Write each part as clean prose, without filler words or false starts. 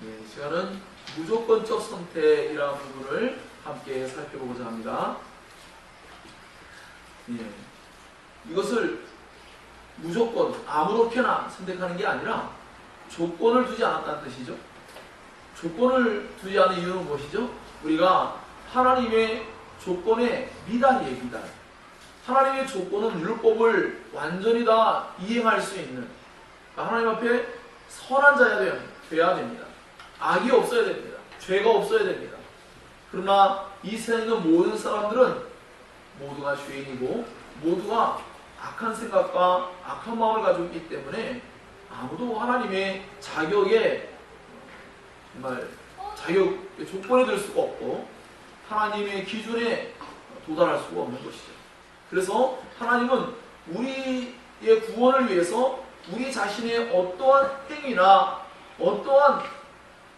이 시간은 무조건적 선택이라는 부분을 함께 살펴보고자 합니다. 이것을 무조건 아무렇게나 선택하는 게 아니라 조건을 두지 않았다는 뜻이죠. 조건을 두지 않은 이유는 무엇이죠? 우리가 하나님의 조건에 미달이에요, 미달. 하나님의 조건은 율법을 완전히 다 이행할 수 있는, 하나님 앞에 선한 자야 돼야 됩니다. 악이 없어야 됩니다. 죄가 없어야 됩니다. 그러나 이 세상에 있는 모든 사람들은 모두가 죄인이고 모두가 악한 생각과 악한 마음을 가지고 있기 때문에 아무도 하나님의 자격에 정말 자격의 조건에 들 수가 없고 하나님의 기준에 도달할 수가 없는 것이죠. 그래서 하나님은 우리의 구원을 위해서 우리 자신의 어떠한 행위나 어떠한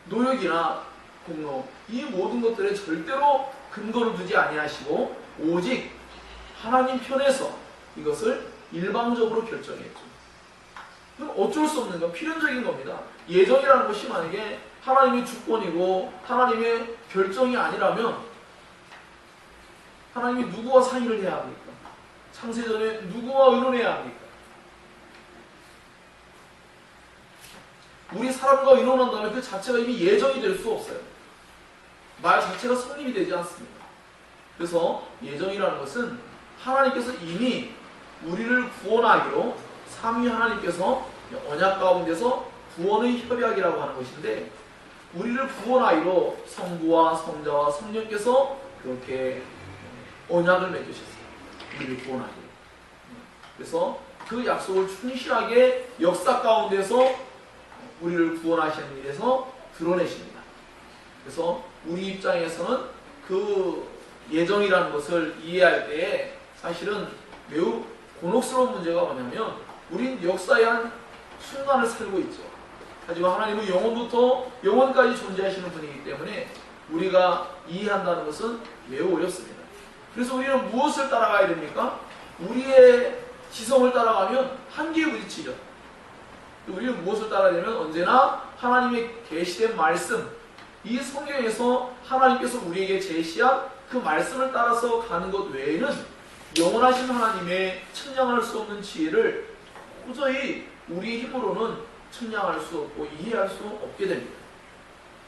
노력이나 공로, 이 모든 것들에 절대로 근거를 두지 아니하시고 오직 하나님 편에서 이것을 일방적으로 결정했죠. 그럼 어쩔 수 없는 건 필연적인 겁니다. 예정이라는 것이 만약에 하나님의 주권이고 하나님의 결정이 아니라면 하나님이 누구와 상의를 해야 합니까? 창세전에 누구와 의논해야 합니까? 우리 사람과 의논한다면 그 자체가 이미 예정이 될 수 없어요. 말 자체가 성립이 되지 않습니다. 그래서 예정이라는 것은 하나님께서 이미 우리를 구원하기로 삼위 하나님께서 언약 가운데서 구원의 협약이라고 하는 것인데 우리를 구원하기로 성부와 성자와 성령께서 그렇게 언약을 맺으셨어요. 우리를 구원하기로. 그래서 그 약속을 충실하게 역사 가운데서 우리를 구원하시는 일에서 드러내십니다. 그래서 우리 입장에서는 그 예정이라는 것을 이해할 때에 사실은 매우 곤혹스러운 문제가 뭐냐면 우린 역사의 한 순간을 살고 있죠. 하지만 하나님은 영원부터 영원까지 존재하시는 분이기 때문에 우리가 이해한다는 것은 매우 어렵습니다. 그래서 우리는 무엇을 따라가야 됩니까? 우리의 지성을 따라가면 한계에 부딪히죠. 우리는 무엇을 따라야 되면 언제나 하나님의 계시된 말씀, 이 성경에서 하나님께서 우리에게 제시한 그 말씀을 따라서 가는 것 외에는 영원하신 하나님의 측량할 수 없는 지혜를 도저히 우리의 힘으로는 측량할 수 없고 이해할 수 없게 됩니다.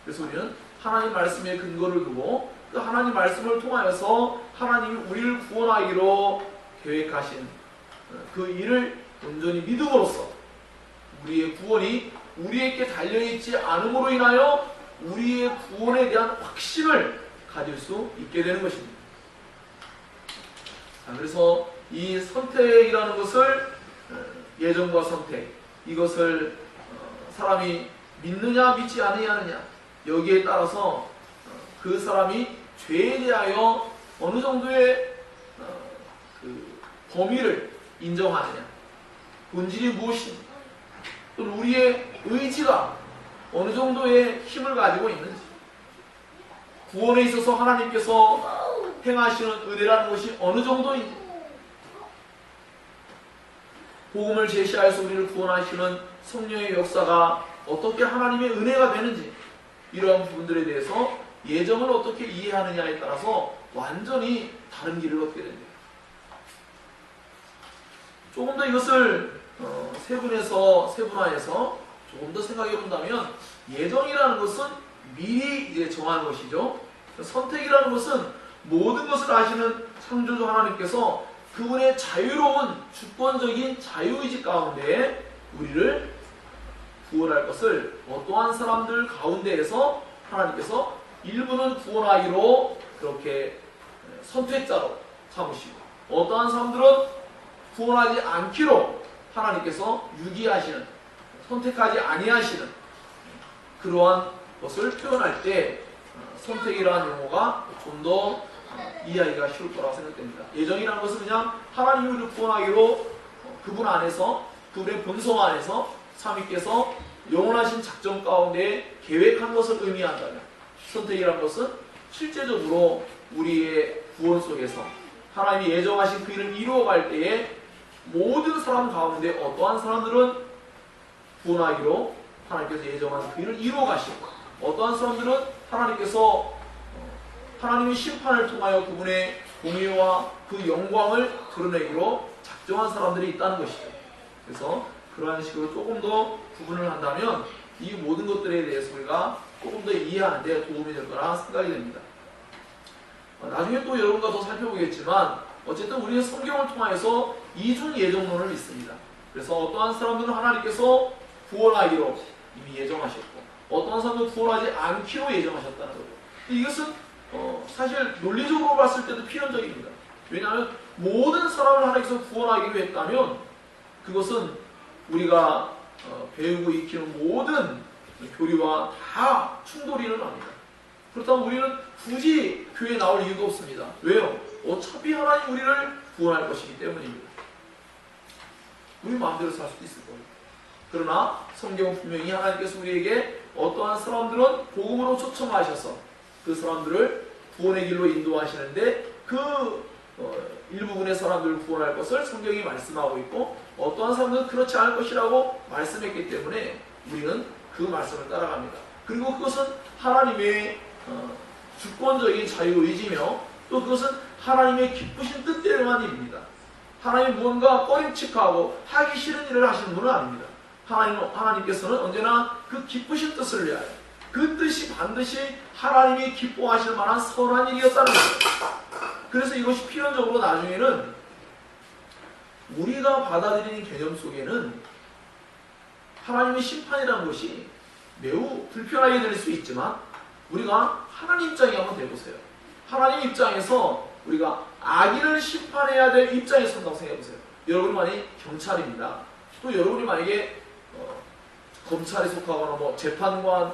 그래서 우리는 하나님 말씀에 근거를 두고 그 하나님 말씀을 통하여서 하나님이 우리를 구원하기로 계획하신 그 일을 온전히 믿음으로써 우리의 구원이 우리에게 달려있지 않음으로 인하여 우리의 구원에 대한 확신을 가질 수 있게 되는 것입니다. 그래서 이 선택이라는 것을 예정과 선택, 이것을 사람이 믿느냐 믿지 않느냐 여기에 따라서 그 사람이 죄에 대하여 어느 정도의 그 범위를 인정하느냐, 본질이 무엇인지, 또는 우리의 의지가 어느 정도의 힘을 가지고 있는지, 구원에 있어서 하나님께서 행하시는 은혜라는 것이 어느 정도인지, 복음을 제시하여서 우리를 구원하시는 성령의 역사가 어떻게 하나님의 은혜가 되는지, 이러한 부분들에 대해서 예정을 어떻게 이해하느냐에 따라서 완전히 다른 길을 걷게 됩니다. 조금 더 이것을 세분화해서 조금 더 생각해 본다면 예정이라는 것은 미리 이제 정하는 것이죠. 선택이라는 것은 모든 것을 아시는 창조주 하나님께서 그분의 자유로운 주권적인 자유의지 가운데 우리를 구원할 것을 어떠한 사람들 가운데에서 하나님께서 일부는 구원하기로 그렇게 선택자로 삼으시고 어떠한 사람들은 구원하지 않기로 하나님께서 유기하시는, 선택하지 아니하시는 그러한 것을 표현할 때 선택이라는 용어가 좀 더 이해하기가 쉬울 거라고 생각됩니다. 예정이라는 것은 그냥 하나님이 우리를 구원하기로 그분 안에서, 그분의 본성 안에서 삼위께서 영원하신 작전 가운데 계획한 것을 의미한다면, 선택이라는 것은 실제적으로 우리의 구원 속에서 하나님이 예정하신 그 일을 이루어갈 때에 모든 사람 가운데 어떠한 사람들은 구원하기로 하나님께서 예정한 그 일을 이루어 가시고, 어떠한 사람들은 하나님께서 하나님의 심판을 통하여 그분의 공의와 그 영광을 드러내기로 작정한 사람들이 있다는 것이죠. 그래서 그러한 식으로 조금 더 구분을 한다면 이 모든 것들에 대해서 우리가 조금 더 이해하는 데 도움이 될 거라 생각이 됩니다. 나중에 또 여러분과 더 살펴보겠지만 어쨌든 우리는 성경을 통해서 이중 예정론을 믿습니다. 그래서 어떠한 사람들은 하나님께서 구원하기로 이미 예정하셨고, 어떠한 사람들은 구원하지 않기로 예정하셨다는 거죠. 이것은 사실 논리적으로 봤을 때도 필연적입니다. 왜냐하면 모든 사람을 하나님께서 구원하기로 했다면 그것은 우리가 배우고 익히는 모든 교리와 다 충돌이는 합니다. 그렇다면 우리는 굳이 교회에 나올 이유가 없습니다. 왜요? 어차피 하나님 우리를 구원할 것이기 때문입니다. 우리 마음대로 살 수도 있을 거예요. 그러나 성경은 분명히 하나님께서 우리에게 어떠한 사람들은 복음으로 초청하셔서 그 사람들을 구원의 길로 인도하시는데 그 일부분의 사람들을 구원할 것을 성경이 말씀하고 있고, 어떠한 사람들은 그렇지 않을 것이라고 말씀했기 때문에 우리는 그 말씀을 따라갑니다. 그리고 그것은 하나님의 주권적인 자유의지며 또 그것은 하나님의 기쁘신 뜻대로만 입니다. 하나님이 무언가 꺼림칙하고 하기 싫은 일을 하시는 분은 아닙니다. 하나님께서는 언제나 그 기쁘신 뜻을 위하여 그 뜻이 반드시 하나님이 기뻐하실 만한 선한 일이었다는 거죠. 그래서 이것이 필연적으로 나중에는 우리가 받아들이는 개념 속에는 하나님의 심판이라는 것이 매우 불편하게 들릴 수 있지만, 우리가 하나님 입장에 한번 대보세요. 하나님 입장에서 우리가 악인을 심판해야 될 입장에 선다고 생각해보세요. 여러분이 만약에 경찰입니다. 또 여러분이 만약에 검찰에 속하거나 재판관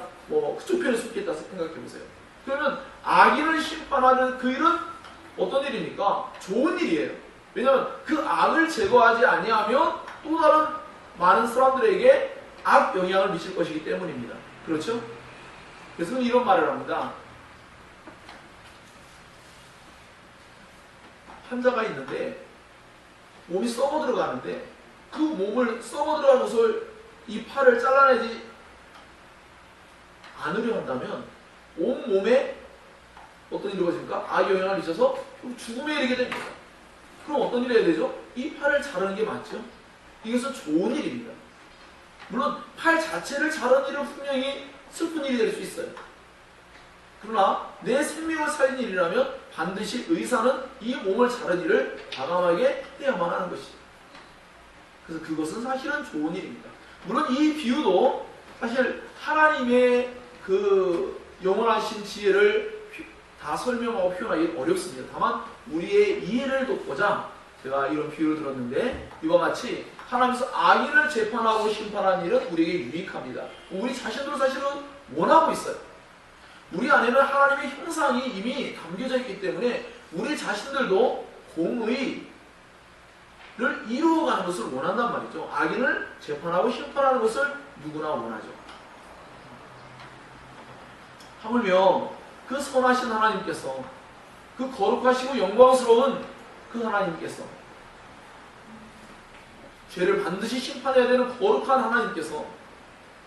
그쪽 편에 속해 있다고 생각해보세요. 그러면 악인을 심판하는 그 일은 어떤 일입니까? 좋은 일이에요. 왜냐하면 그 악을 제거하지 아니하면 또 다른 많은 사람들에게 악 영향을 미칠 것이기 때문입니다. 그렇죠? 그래서 이런 말을 합니다. 환자가 있는데 몸이 썩어 들어가는데 그 몸을 썩어 들어간 것을 이 팔을 잘라내지 않으려 한다면 온 몸에 어떤 일이 벌어집니까? 악 영향을 미쳐서 죽음에 이르게 됩니다. 그럼 어떤 일을 해야 되죠? 이 팔을 자르는 게 맞죠? 이것은 좋은 일입니다. 물론 팔 자체를 자르는 일은 분명히 슬픈 일이 될 수 있어요. 그러나 내 생명을 살린 일이라면 반드시 의사는 이 몸을 자른 일을 과감하게 해야만 하는 것이죠. 그래서 그것은 사실은 좋은 일입니다. 물론 이 비유도 사실 하나님의 그 영원하신 지혜를 다 설명하고 표현하기 어렵습니다. 다만 우리의 이해를 돕고자 제가 이런 비유를 들었는데, 이와 같이 하나님께서 악인을 재판하고 심판하는 일은 우리에게 유익합니다. 우리 자신도 사실은 원하고 있어요. 우리 안에는 하나님의 형상이 이미 담겨져 있기 때문에 우리 자신들도 공의를 이루어가는 것을 원한단 말이죠. 악인을 재판하고 심판하는 것을 누구나 원하죠. 하물며 그 선하신 하나님께서, 그 거룩하시고 영광스러운 그 하나님께서, 죄를 반드시 심판해야 되는 거룩한 하나님께서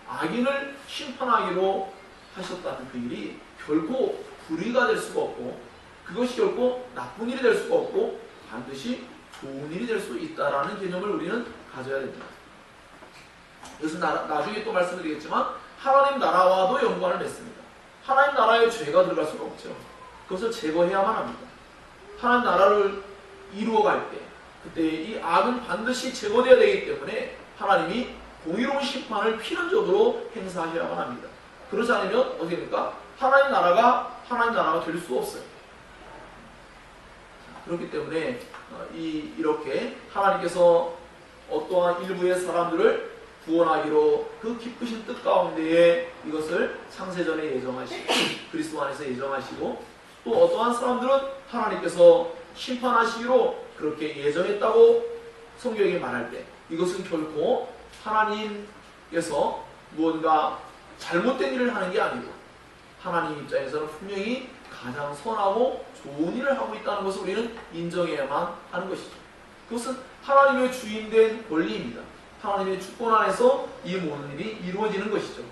악인을 심판하기로 하셨다는 그 일이 결코 불의가 될 수가 없고, 그것이 결코 나쁜 일이 될 수가 없고 반드시 좋은 일이 될 수 있다라는 개념을 우리는 가져야 됩니다. 그래서 나중에 또 말씀드리겠지만 하나님 나라와도 연관을 맺습니다. 하나님 나라에 죄가 들어갈 수가 없죠. 그것을 제거해야만 합니다. 하나님 나라를 이루어갈 때 그때 이 악은 반드시 제거되어야 되기 때문에 하나님이 공의로운 심판을 필연적으로 행사하셔야만 합니다. 그렇지 않으면 어떻게 됩니까? 하나님 나라가 될 수 없어요. 그렇기 때문에 이렇게 하나님께서 어떠한 일부의 사람들을 구원하기로 그 기쁘신 뜻 가운데에 이것을 창세전에 예정하시고 그리스도 안에서 예정하시고, 또 어떠한 사람들은 하나님께서 심판하시기로 그렇게 예정했다고 성경이 말할 때 이것은 결코 하나님께서 무언가 잘못된 일을 하는 게 아니고 하나님 입장에서는 분명히 가장 선하고 좋은 일을 하고 있다는 것을 우리는 인정해야만 하는 것이죠. 그것은 하나님의 주인된 권리입니다. 하나님의 주권 안에서 이 모든 일이 이루어지는 것이죠.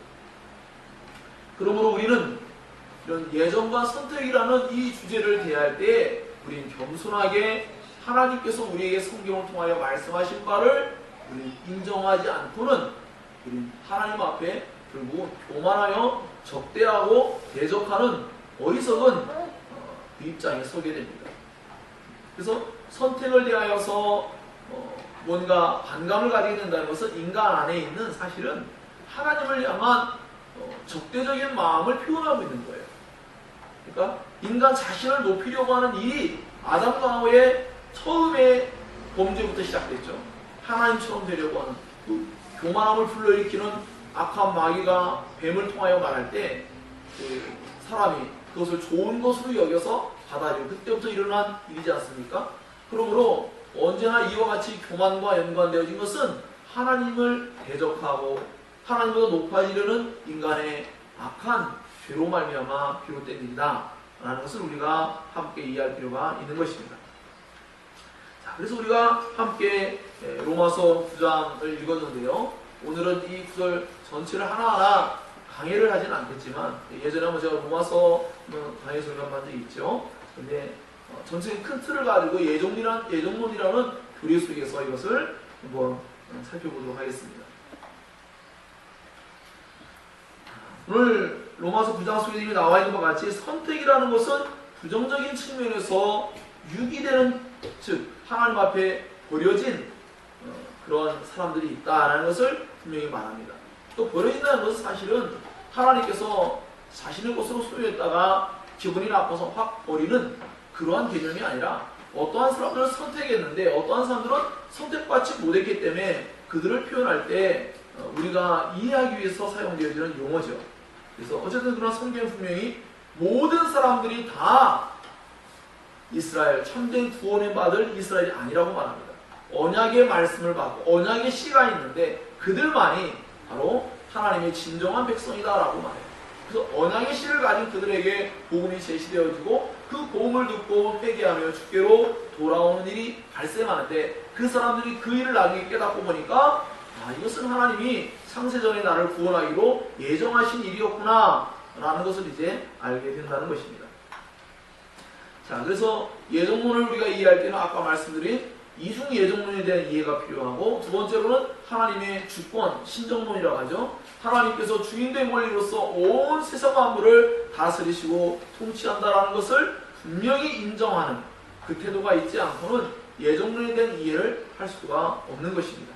그러므로 우리는 이런 예정과 선택이라는 이 주제를 대할 때 우리는 겸손하게 하나님께서 우리에게 성경을 통하여 말씀하신 바를 우리는 인정하지 않고는 우리는 하나님 앞에 결국 교만하여 적대하고 대적하는 어리석은 그 입장에 서게 됩니다. 그래서 선택을 대하여서 뭔가 반감을 가지게 된다는 것은 인간 안에 있는 사실은 하나님을 향한 적대적인 마음을 표현하고 있는 거예요. 그러니까 인간 자신을 높이려고 하는 일이 아담과 하와의 처음의 범죄부터 시작됐죠. 하나님처럼 되려고 하는 그 교만함을 불러일으키는 악한 마귀가 뱀을 통하여 말할 때 사람이 그것을 좋은 것으로 여겨서 받아들이고 그때부터 일어난 일이지 않습니까? 그러므로 언제나 이와 같이 교만과 연관되어진 것은 하나님을 대적하고 하나님보다 높아지려는 인간의 악한 죄로 말미암아 비롯된 일이다 라는 것을 우리가 함께 이해할 필요가 있는 것입니다. 자, 그래서 우리가 함께 로마서 9장을 읽었는데요. 오늘은 이 구절 전체를 하나하나 강의를 하진 않겠지만 예전에 한번 제가 로마서 강의 설교한 적이 있죠. 근데 전체적인 큰 틀을 가지고 예정론이라는 교리 속에서 이것을 한번 살펴보도록 하겠습니다. 오늘 로마서 9장 속에 이미 나와 있는 것 같이 선택이라는 것은 부정적인 측면에서 유기되는, 즉 하나님 앞에 버려진 그런 사람들이 있다라는 것을 분명히 말합니다. 또 버려진다는 것은 사실은 하나님께서 자신의 것으로 소유했다가 기분이 나빠서 확 버리는 그러한 개념이 아니라 어떠한 사람들을 선택했는데 어떠한 사람들은 선택받지 못했기 때문에 그들을 표현할 때 우리가 이해하기 위해서 사용되어지는 용어죠. 그래서 어쨌든 그런 성경은 분명히 모든 사람들이 다 이스라엘, 참된 구원을 받을 이스라엘이 아니라고 말합니다. 언약의 말씀을 받고 언약의 씨가 있는데 그들만이 바로 하나님의 진정한 백성이다라고 말해요. 그래서 언약의 씨를 가진 그들에게 복음이 제시되어지고 그 복음을 듣고 회개하며 주께로 돌아오는 일이 발생하는데 그 사람들이 그 일을 나중에 깨닫고 보니까 이것은 하나님이 창세전에 나를 구원하기로 예정하신 일이었구나 라는 것을 이제 알게 된다는 것입니다. 자, 그래서 예정론을 우리가 이해할 때는 아까 말씀드린 이중 예정론에 대한 이해가 필요하고, 두 번째로는 하나님의 주권, 신정론이라고 하죠. 하나님께서 주인된 권리로서 온 세상 만물을 다스리시고 통치한다라는 것을 분명히 인정하는 그 태도가 있지 않고는 예정론에 대한 이해를 할 수가 없는 것입니다.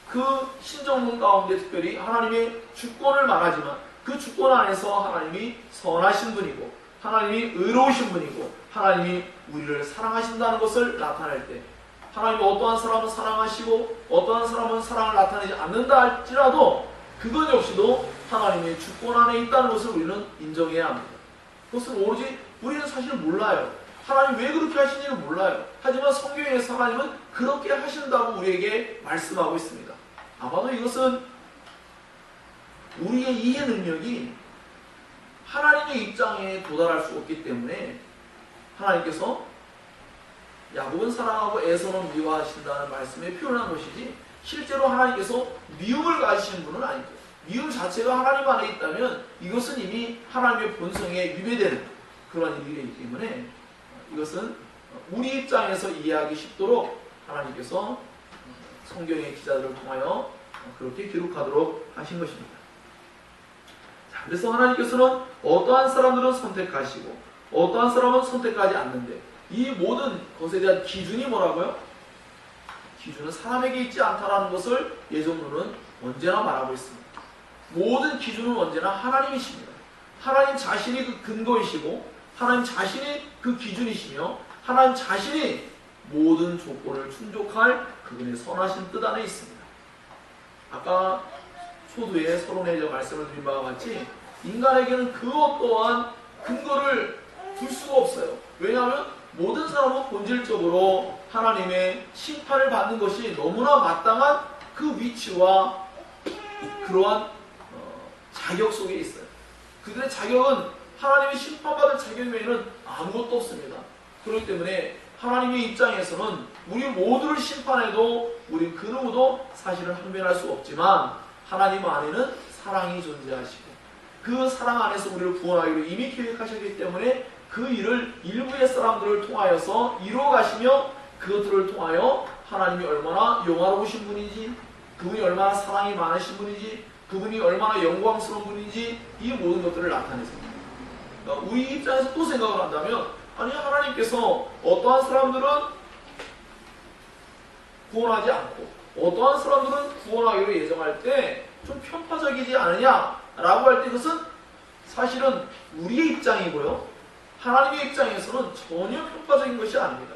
그 신정론 가운데 특별히 하나님의 주권을 말하지만 그 주권 안에서 하나님이 선하신 분이고 하나님이 의로우신 분이고 하나님이 우리를 사랑하신다는 것을 나타낼 때, 하나님이 어떠한 사람은 사랑하시고 어떠한 사람은 사랑을 나타내지 않는다 할지라도 그것 역시도 하나님의 주권 안에 있다는 것을 우리는 인정해야 합니다. 그것은 오로지 우리는 사실 몰라요. 하나님 왜 그렇게 하시는지를 몰라요. 하지만 성경에서 하나님은 그렇게 하신다고 우리에게 말씀하고 있습니다. 아마도 이것은 우리의 이해 능력이 하나님의 입장에 도달할 수 없기 때문에 하나님께서 야곱은 사랑하고 에서는 미워하신다는 말씀에 표현한 것이지, 실제로 하나님께서 미움을 가지신 분은 아니죠. 미움 자체가 하나님 안에 있다면 이것은 이미 하나님의 본성에 위배되는 그런 일이기 때문에 이것은 우리 입장에서 이해하기 쉽도록 하나님께서 성경의 기자들을 통하여 그렇게 기록하도록 하신 것입니다. 자, 그래서 하나님께서는 어떠한 사람들은 선택하시고 어떠한 사람은 선택하지 않는데, 이 모든 것에 대한 기준이 뭐라고요? 기준은 사람에게 있지 않다라는 것을 예정론은 언제나 말하고 있습니다. 모든 기준은 언제나 하나님이십니다. 하나님 자신이 그 근거이시고 하나님 자신이 그 기준이시며 하나님 자신이 모든 조건을 충족할 그분의 선하신 뜻 안에 있습니다. 아까 초두에 서론에 말씀을 드린 바와 같이 인간에게는 그 어떠한 근거를 둘 수가 없어요. 왜냐하면 모든 사람은 본질적으로 하나님의 심판을 받는 것이 너무나 마땅한 그 위치와 그러한 자격 속에 있어요. 그들의 자격은 하나님의 심판받을 자격 외에는 아무것도 없습니다. 그렇기 때문에 하나님의 입장에서는 우리 모두를 심판해도 우리 그 누구도 사실은 항변할 수 없지만 하나님 안에는 사랑이 존재하시고 그 사랑 안에서 우리를 구원하기로 이미 계획하셨기 때문에 그 일을 일부의 사람들을 통하여서 이루어 가시며 그것들을 통하여 하나님이 얼마나 영화로우신 분인지, 그분이 얼마나 사랑이 많으신 분인지, 그분이 얼마나 영광스러운 분인지 이 모든 것들을 나타내십니다. 그러니까 우리 입장에서 또 생각을 한다면 아니 하나님께서 어떠한 사람들은 구원하지 않고 어떠한 사람들은 구원하기로 예정할 때 좀 편파적이지 않느냐라고 할 때 그것은 사실은 우리의 입장이고요. 하나님의 입장에서는 전혀 편파적인 것이 아닙니다.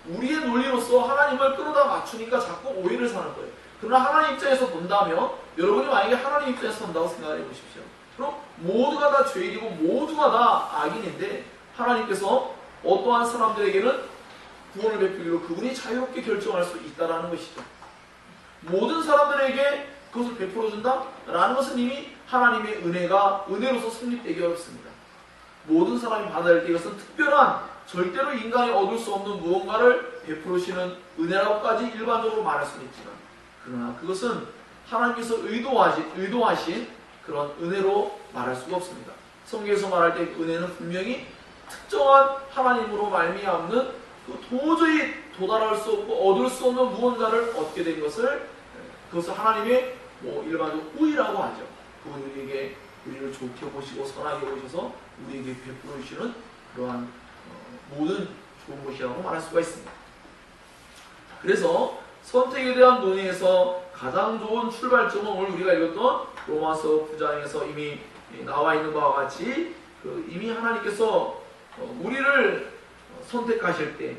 우리의 논리로서 하나님을 끌어다 맞추니까 자꾸 오해를 사는 거예요. 그러나 하나님 입장에서 본다면 여러분이 만약에 하나님 입장에서 본다고 생각해 보십시오. 그럼 모두가 다 죄인이고 모두가 다 악인인데 하나님께서 어떠한 사람들에게는 구원을 베푸기로 그분이 자유롭게 결정할 수 있다는 것이죠. 모든 사람들에게 그것을 베풀어준다? 라는 것은 이미 하나님의 은혜로서 성립되기 어렵습니다. 모든 사람이 받아야 할 때 이것은 특별한 절대로 인간이 얻을 수 없는 무언가를 베풀으시는 은혜라고까지 일반적으로 말할 수는 있지만 그러나 그것은 하나님께서 의도하신 그런 은혜로 말할 수가 없습니다. 성경에서 말할 때 은혜는 분명히 특정한 하나님으로 말미암는 그 도저히 도달할 수 없고 얻을 수 없는 무언가를 얻게 된 것을 그것을 하나님의 일반적으로 후이라고 하죠. 그분이 우리를 좋게 보시고 선하게 보셔서 우리에게 베풀어 주시는 그러한 모든 좋은 것이라고 말할 수가 있습니다. 그래서 선택에 대한 논의에서 가장 좋은 출발점은 오늘 우리가 읽었던 로마서 9장에서 이미 나와 있는 바와 같이 이미 하나님께서 우리를 선택하실 때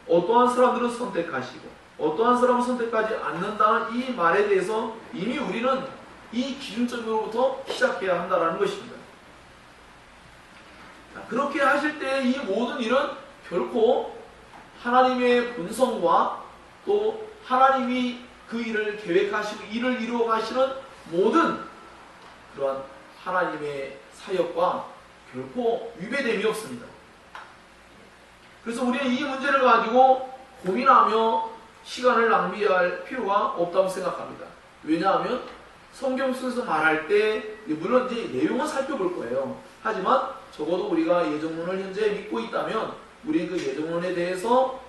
어떠한 사람들은 선택하시고 어떠한 사람은 선택하지 않는다는 이 말에 대해서 이미 우리는 이 기준점으로부터 시작해야 한다는 것입니다. 그렇게 하실 때 이 모든 일은 결코 하나님의 본성과 또 하나님이 그 일을 계획하시고 일을 이루어 가시는 모든 그러한 하나님의 사역과 결코 위배됨이 없습니다. 그래서 우리는 이 문제를 가지고 고민하며 시간을 낭비할 필요가 없다고 생각합니다. 왜냐하면 성경 속에서 말할 때 물론 이제 내용은 살펴볼 거예요. 하지만 적어도 우리가 예정론을 현재 믿고 있다면 우리 그 예정론에 대해서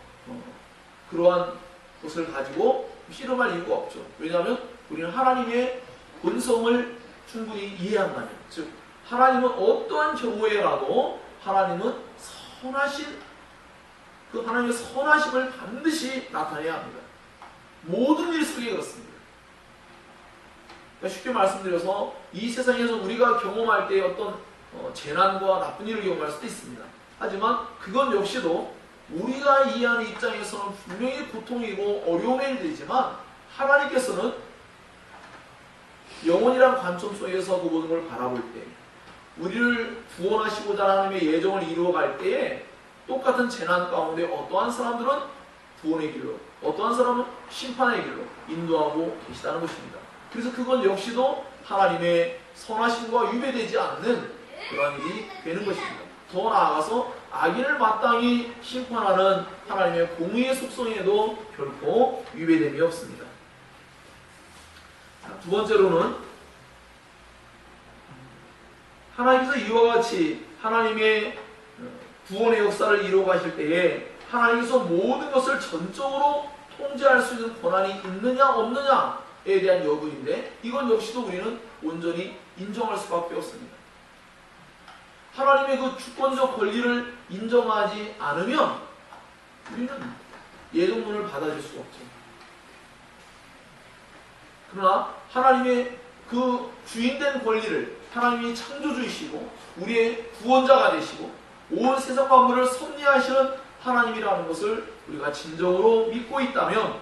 그러한 것을 가지고 씨름할 이유가 없죠. 왜냐하면 우리는 하나님의 본성을 충분히 이해한다면, 즉 하나님은 어떠한 경우에라도 하나님은 선하신 그 하나님의 선하심을 반드시 나타내야 합니다. 모든 일 속에 그렇습니다. 그러니까 쉽게 말씀드려서 이 세상에서 우리가 경험할 때 어떤 재난과 나쁜 일을 경험할 수도 있습니다. 하지만 그건 역시도 우리가 이해하는 입장에서는 분명히 고통이고 어려움의 일들이지만 하나님께서는 영원이란 관점 속에서 그 모든 걸 바라볼 때 우리를 구원하시고자 하나님의 예정을 이루어갈 때에 똑같은 재난 가운데 어떠한 사람들은 구원의 길로 어떠한 사람은 심판의 길로 인도하고 계시다는 것입니다. 그래서 그건 역시도 하나님의 선하심과 위배되지 않는 그런 일이 되는 것입니다. 더 나아가서 악인을 마땅히 심판하는 하나님의 공의의 속성에도 결코 위배됨이 없습니다. 두 번째로는 하나님께서 이와 같이 하나님의 구원의 역사를 이루어 가실 때에 하나님께서 모든 것을 전적으로 통제할 수 있는 권한이 있느냐 없느냐에 대한 여부인데 이건 역시도 우리는 온전히 인정할 수밖에 없습니다. 하나님의 그 주권적 권리를 인정하지 않으면 우리는 예정론을 받아들일 수가 없죠. 그러나 하나님의 그 주인된 권리를 하나님이 창조주이시고 우리의 구원자가 되시고 온 세상 만물을 섭리하시는 하나님이라는 것을 우리가 진정으로 믿고 있다면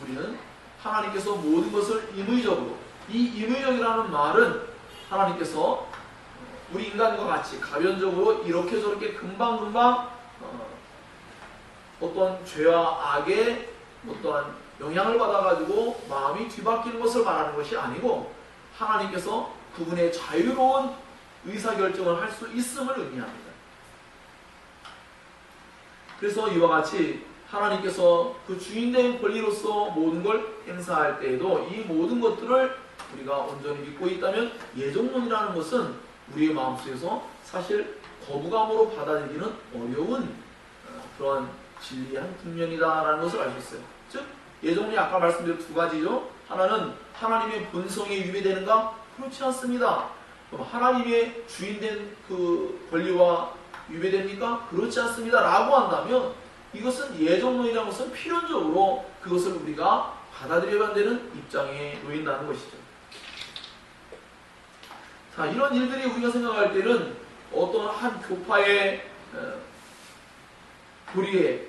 우리는 하나님께서 모든 것을 임의적으로, 이 임의적이라는 말은 하나님께서 우리 인간과 같이 가변적으로 이렇게 저렇게 금방금방 어떤 죄와 악의 어떠한 영향을 받아가지고 마음이 뒤바뀌는 것을 말하는 것이 아니고 하나님께서 그분의 자유로운 의사결정을 할 수 있음을 의미합니다. 그래서 이와 같이 하나님께서 그 주인된 권리로서 모든 걸 행사할 때에도 이 모든 것들을 우리가 온전히 믿고 있다면 예정론이라는 것은 우리의 마음속에서 사실 거부감으로 받아들이기는 어려운 그런 진리의 한 국면이다라는 것을 알 수 있어요. 즉 예정론이 아까 말씀드린 두 가지죠. 하나는 하나님의 본성에 위배되는가? 그렇지 않습니다. 그럼 하나님의 주인된 그 권리와 위배됩니까? 그렇지 않습니다. 라고 한다면 이것은 예정론이라는 것은 필연적으로 그것을 우리가 받아들여야 되는 입장에 놓인다는 것이죠. 자, 이런 일들이 우리가 생각할 때는 어떤 한 교파의 교리의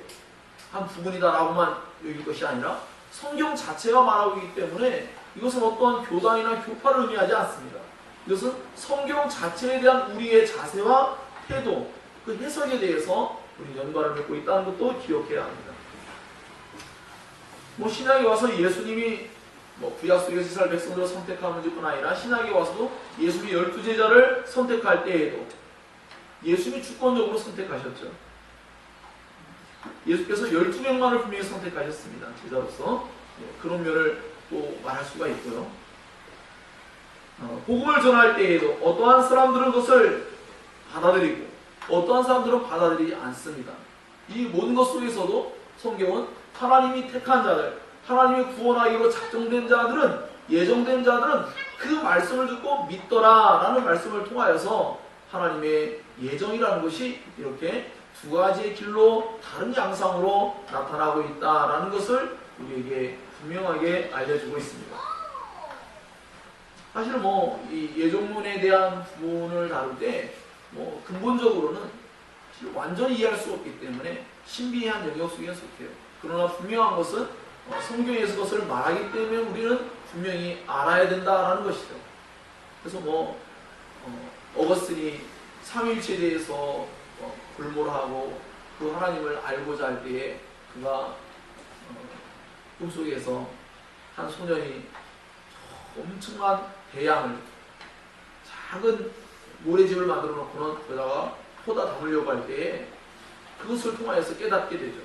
한 부분이다라고만 여길 것이 아니라 성경 자체가 말하고 있기 때문에 이것은 어떠한 교단이나 교파를 의미하지 않습니다. 이것은 성경 자체에 대한 우리의 자세와 태도, 그 해석에 대해서 우리 연관을 맺고 있다는 것도 기억해야 합니다. 신약에 와서 예수님이 구약 속에서 이스라엘 백성들을 선택한 문제뿐 아니라 신약에 와서도 예수님이 12제자를 선택할 때에도 예수님이 주권적으로 선택하셨죠. 예수께서 12명만을 분명히 선택하셨습니다. 제자로서. 그런 면을 또 말할 수가 있고요. 복음을 전할 때에도 어떠한 사람들은 그것을 받아들이고 어떠한 사람들은 받아들이지 않습니다. 이 모든 것 속에서도 성경은 하나님이 택한 자들, 하나님이 구원하기로 작정된 자들은, 예정된 자들은 그 말씀을 듣고 믿더라라는 말씀을 통하여서 하나님의 예정이라는 것이 이렇게 두 가지의 길로 다른 양상으로 나타나고 있다라는 것을 우리에게 분명하게 알려주고 있습니다. 사실 이 예정론에 대한 부분을 다룰 때 근본적으로는 사실 완전히 이해할 수 없기 때문에 신비한 영역 속에 속해요. 그러나 분명한 것은 성경에서 그것을 말하기 때문에 우리는 분명히 알아야 된다라는 것이죠. 그래서 어거스틴이 삼위일체에 대해서 골몰하고 그 하나님을 알고자 할 때에 그가 꿈속에서 한 소년이 엄청난 대양을 작은 모래집을 만들어 놓고는 거기다가 포다 담으려고 할 때에 그것을 통하여서 깨닫게 되죠.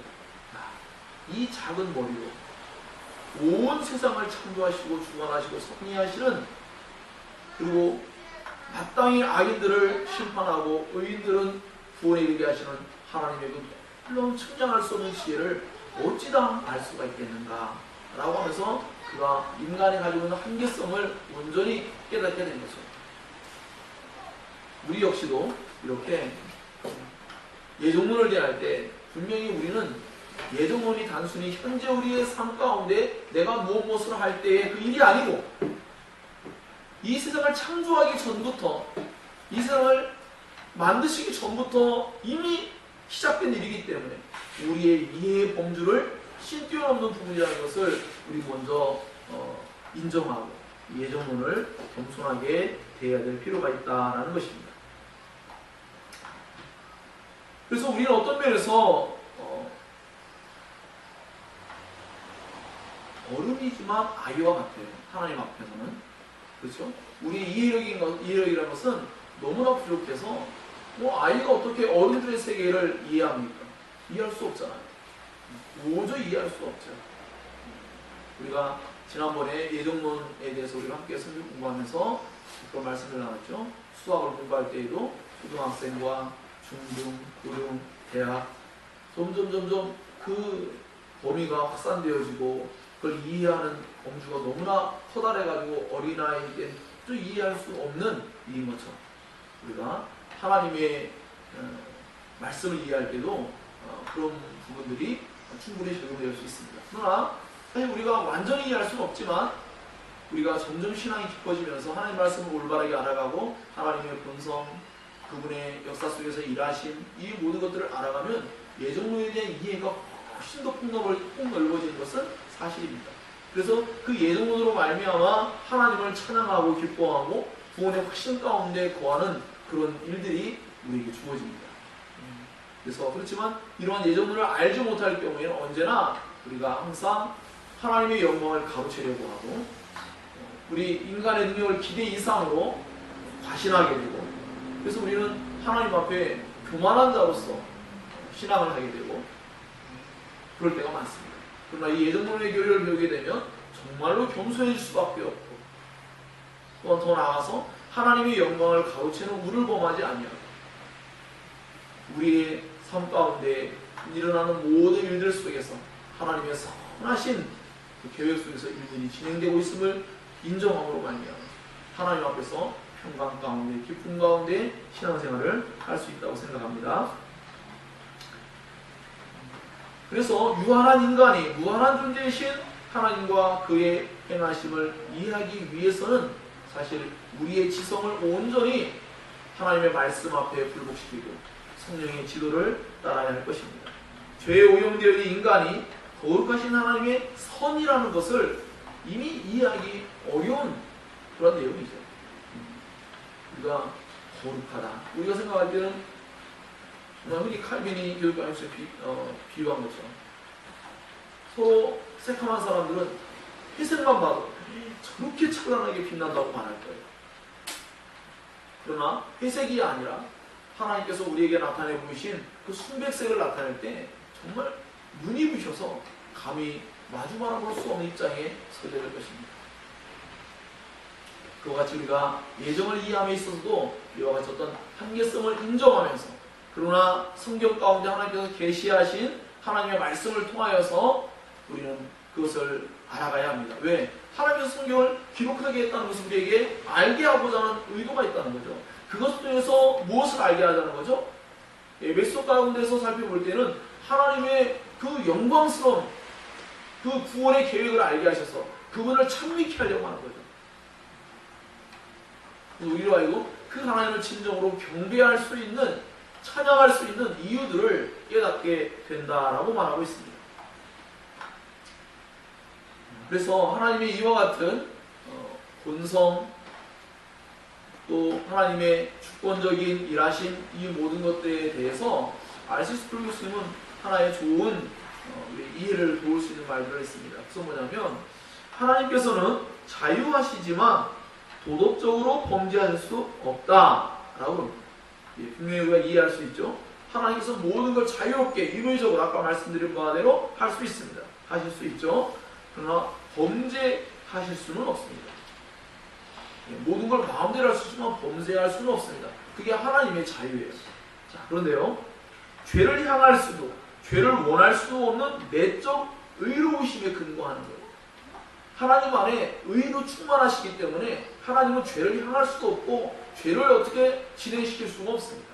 이 작은 머리로 온 세상을 창조하시고 주관하시고 섭리하시는, 그리고 마땅히 악인들을 심판하고 의인들은 구원에 이르게 하시는 하나님의 그 물론 측량할 수 없는 지혜를 어찌다 알 수가 있겠는가 라고 하면서 그가 인간이 가지고 있는 한계성을 온전히 깨닫게 된 거죠. 우리 역시도 이렇게 예정론을 대할 때 분명히 우리는 예정론이 단순히 현재 우리의 삶 가운데 내가 무엇을 할 때의 그 일이 아니고 이 세상을 창조하기 전부터, 이 세상을 만드시기 전부터 이미 시작된 일이기 때문에 우리의 이해의 범주를 뛰어넘는 부분이라는 것을 우리 먼저 인정하고 예정론을 겸손하게 대해야 될 필요가 있다는 것입니다. 그래서 우리는 어떤 면에서 어른이지만 아이와 같아요. 하나님 앞에서는. 그렇죠? 우리의 이해력이라는 것은 너무나 부족해서 아이가 어떻게 어른들의 세계를 이해합니까? 이해할 수 없잖아요. 도저히 이해할 수 없죠. 우리가 지난번에 예정론에 대해서 우리가 함께 성경 공부하면서 그런 말씀을 나눴죠. 수학을 공부할 때에도 초등학생과 중등, 고등, 대학 점점 그 범위가 확산되어지고 그걸 이해하는 범주가 너무나 커다래가지고 어린아이에겐 또 이해할 수 없는 일인 것처럼 우리가 하나님의 말씀을 이해할 때도 그런 부분들이 충분히 적용될 수 있습니다. 그러나 사실 우리가 완전히 이해할 수는 없지만 우리가 점점 신앙이 깊어지면서 하나님 말씀을 올바르게 알아가고 하나님의 본성, 그분의 역사 속에서 일하심, 이 모든 것들을 알아가면 예정론에 대한 이해가 훨씬 더 폭넓어지는 것은 사실입니다. 그래서 그 예정론으로 말미암아 하나님을 찬양하고 기뻐하고 구원의 확신 가운데 거하는 그런 일들이 우리에게 주어집니다. 그래서 그렇지만 이러한 예정론을 알지 못할 경우에는 언제나 우리가 항상 하나님의 영광을 가로채려고 하고 우리 인간의 능력을 기대 이상으로 과신하게 되고, 그래서 우리는 하나님 앞에 교만한 자로서 신앙을 하게 되고 그럴 때가 많습니다. 그러나 이 예정론의 교리를 배우게 되면 정말로 겸손해질 수밖에 없고, 또한 더 나아가서 하나님의 영광을 가로채는 우를 범하지 아니하고 우리의 삶 가운데 일어나는 모든 일들 속에서 하나님의 선하신 그 계획 속에서 일들이 진행되고 있음을 인정함으로 말미암아 하나님 앞에서 평강 가운데 기쁨 가운데 신앙생활을 할 수 있다고 생각합니다. 그래서 유한한 인간이 무한한 존재이신 하나님과 그의 행하심을 이해하기 위해서는 사실 우리의 지성을 온전히 하나님의 말씀 앞에 굴복시키고 성령의 지도를 따라야 할 것입니다. 죄에 오염되어 있는 인간이 거룩하신 하나님의 선이라는 것을 이미 이해하기 어려운 그런 내용이죠. 우리가 거룩하다. 우리가 생각할 때는 흔히 칼빈이 교육관에서 비유한 것처럼 서로 새카만 사람들은 회색만 봐도 저렇게 찬란하게 빛난다고 말할 거예요. 그러나 회색이 아니라 하나님께서 우리에게 나타내 보이신 그 순백색을 나타낼 때 정말 눈이 부셔서 감히 마주 바라볼 수 없는 입장에 서게 될 것입니다. 그와 같이 우리가 예정을 이해함에 있어서도 이와 같이 어떤 한계성을 인정하면서, 그러나 성경 가운데 하나님께서 계시하신 하나님의 말씀을 통하여서 우리는 그것을 알아가야 합니다. 왜? 하나님께서 성경을 기록하게 했다는 것은 우리에게 알게 하고자 하는 의도가 있다는 거죠. 그것 통해서 무엇을 알게 하자는 거죠? 에베소 가운데서 살펴볼 때는 하나님의 그 영광스러운 그 구원의 계획을 알게 하셔서 그분을 찬미케 하려고 하는 거죠. 우리로 알고 그 하나님을 진정으로 경배할 수 있는, 찬양할 수 있는 이유들을 깨닫게 된다라고 말하고 있습니다. 그래서 하나님의 이와 같은 본성, 또 하나님의 주권적인 일하신 이 모든 것들에 대해서 R.C. 스프링 교수님은 하나의 좋은 이해를 도울 수 있는 말들을 했습니다. 그래서 뭐냐면 하나님께서는 자유하시지만 도덕적으로 범죄하실 수 없다라고 합니다. 분명히 우리가 이해할 수 있죠. 하나님께서 모든 걸 자유롭게 인위적으로 아까 말씀드린 바대로 할 수 있습니다. 하실 수 있죠. 그러나 범죄하실 수는 없습니다. 모든 걸 마음대로 할 수 있지만 범죄할 수는 없습니다. 그게 하나님의 자유예요. 자, 그런데요, 죄를 향할 수도, 죄를 원할 수도 없는 내적 의로우심에 근거하는 거예요. 하나님 안에 의로 충만하시기 때문에 하나님은 죄를 향할 수도 없고 죄를 어떻게 진행시킬 수가 없습니다.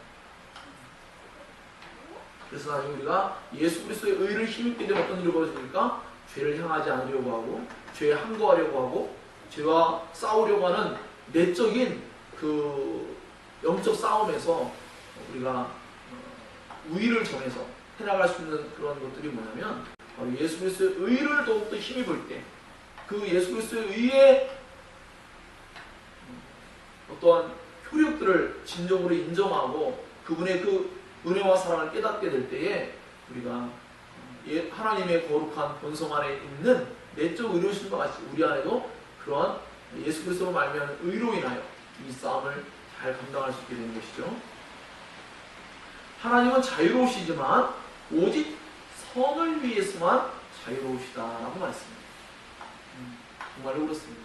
그래서 나중에 우리가 예수 그리스도의 의를 힘입게 되면 어떤 일이 벌어집니까? 죄를 향하지 않으려고 하고 죄에 항거하려고 하고 죄와 싸우려고 하는 내적인 그 영적 싸움에서 우리가 우위를 정해서 해나갈 수 있는 그런 것들이 뭐냐면 바로 예수 그리스도의 의를 더욱더 힘입을 때 그 예수 그리스도의 의의 어떠한 효력들을 진정으로 인정하고 그분의 그 은혜와 사랑을 깨닫게 될 때에 우리가 하나님의 거룩한 본성 안에 있는 내적 의로우심과 같이 우리 안에도 그러한 예수 그리스도로 말미암은 의로 인하여 이 싸움을 잘 감당할 수 있게 되는 것이죠. 하나님은 자유로우시지만 오직 선을 위해서만 자유로우시다라고 말했습니다. 정말로 그렇습니다.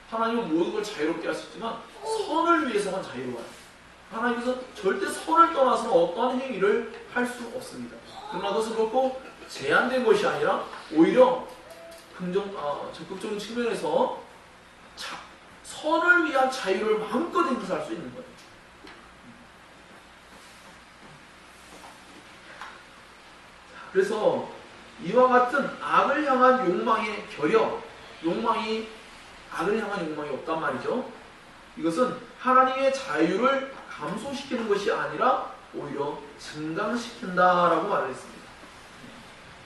하나님은 모든 걸 자유롭게 할 수 있지만 선을 위해서만 자유로워요. 하나님께서 절대 선을 떠나서는 어떠한 행위를 할 수 없습니다. 그러나 그것은 그렇고 제한된 것이 아니라 오히려 적극적인 측면에서 선을 위한 자유를 마음껏 행사할 수 있는 거예요. 그래서 이와 같은 악을 향한 욕망의 결여, 악을 향한 욕망이 없단 말이죠. 이것은 하나님의 자유를 감소시키는 것이 아니라 오히려 증강시킨다라고 말을 했습니다.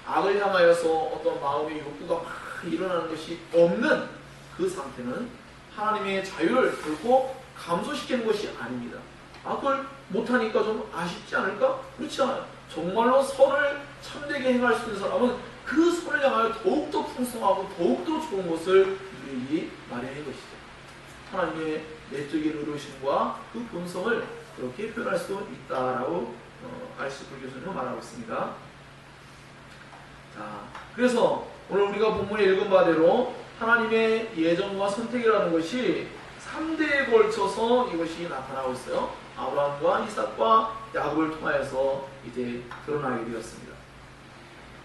악을 향하여서 어떤 마음의 욕구가 막 일어나는 것이 없는 그 상태는 하나님의 자유를 결코 감소시키는 것이 아닙니다. 그걸 못하니까 좀 아쉽지 않을까? 그렇지 않아요. 정말로 선을 참되게 행할 수 있는 사람은 그 선을 향하여 더욱더 풍성하고 더욱더 좋은 것을 누리기 마련인 것이죠. 하나님의 내적인 의로우심과 그 본성을 그렇게 표현할 수 있다라고 RC 불교수님은 말하고 있습니다. 자, 그래서 오늘 우리가 본문에 읽은 바대로 하나님의 예정과 선택이라는 것이 3대에 걸쳐서 이것이 나타나고 있어요. 아브라함과 이삭과 야곱을 통하여서 이제 드러나게 되었습니다.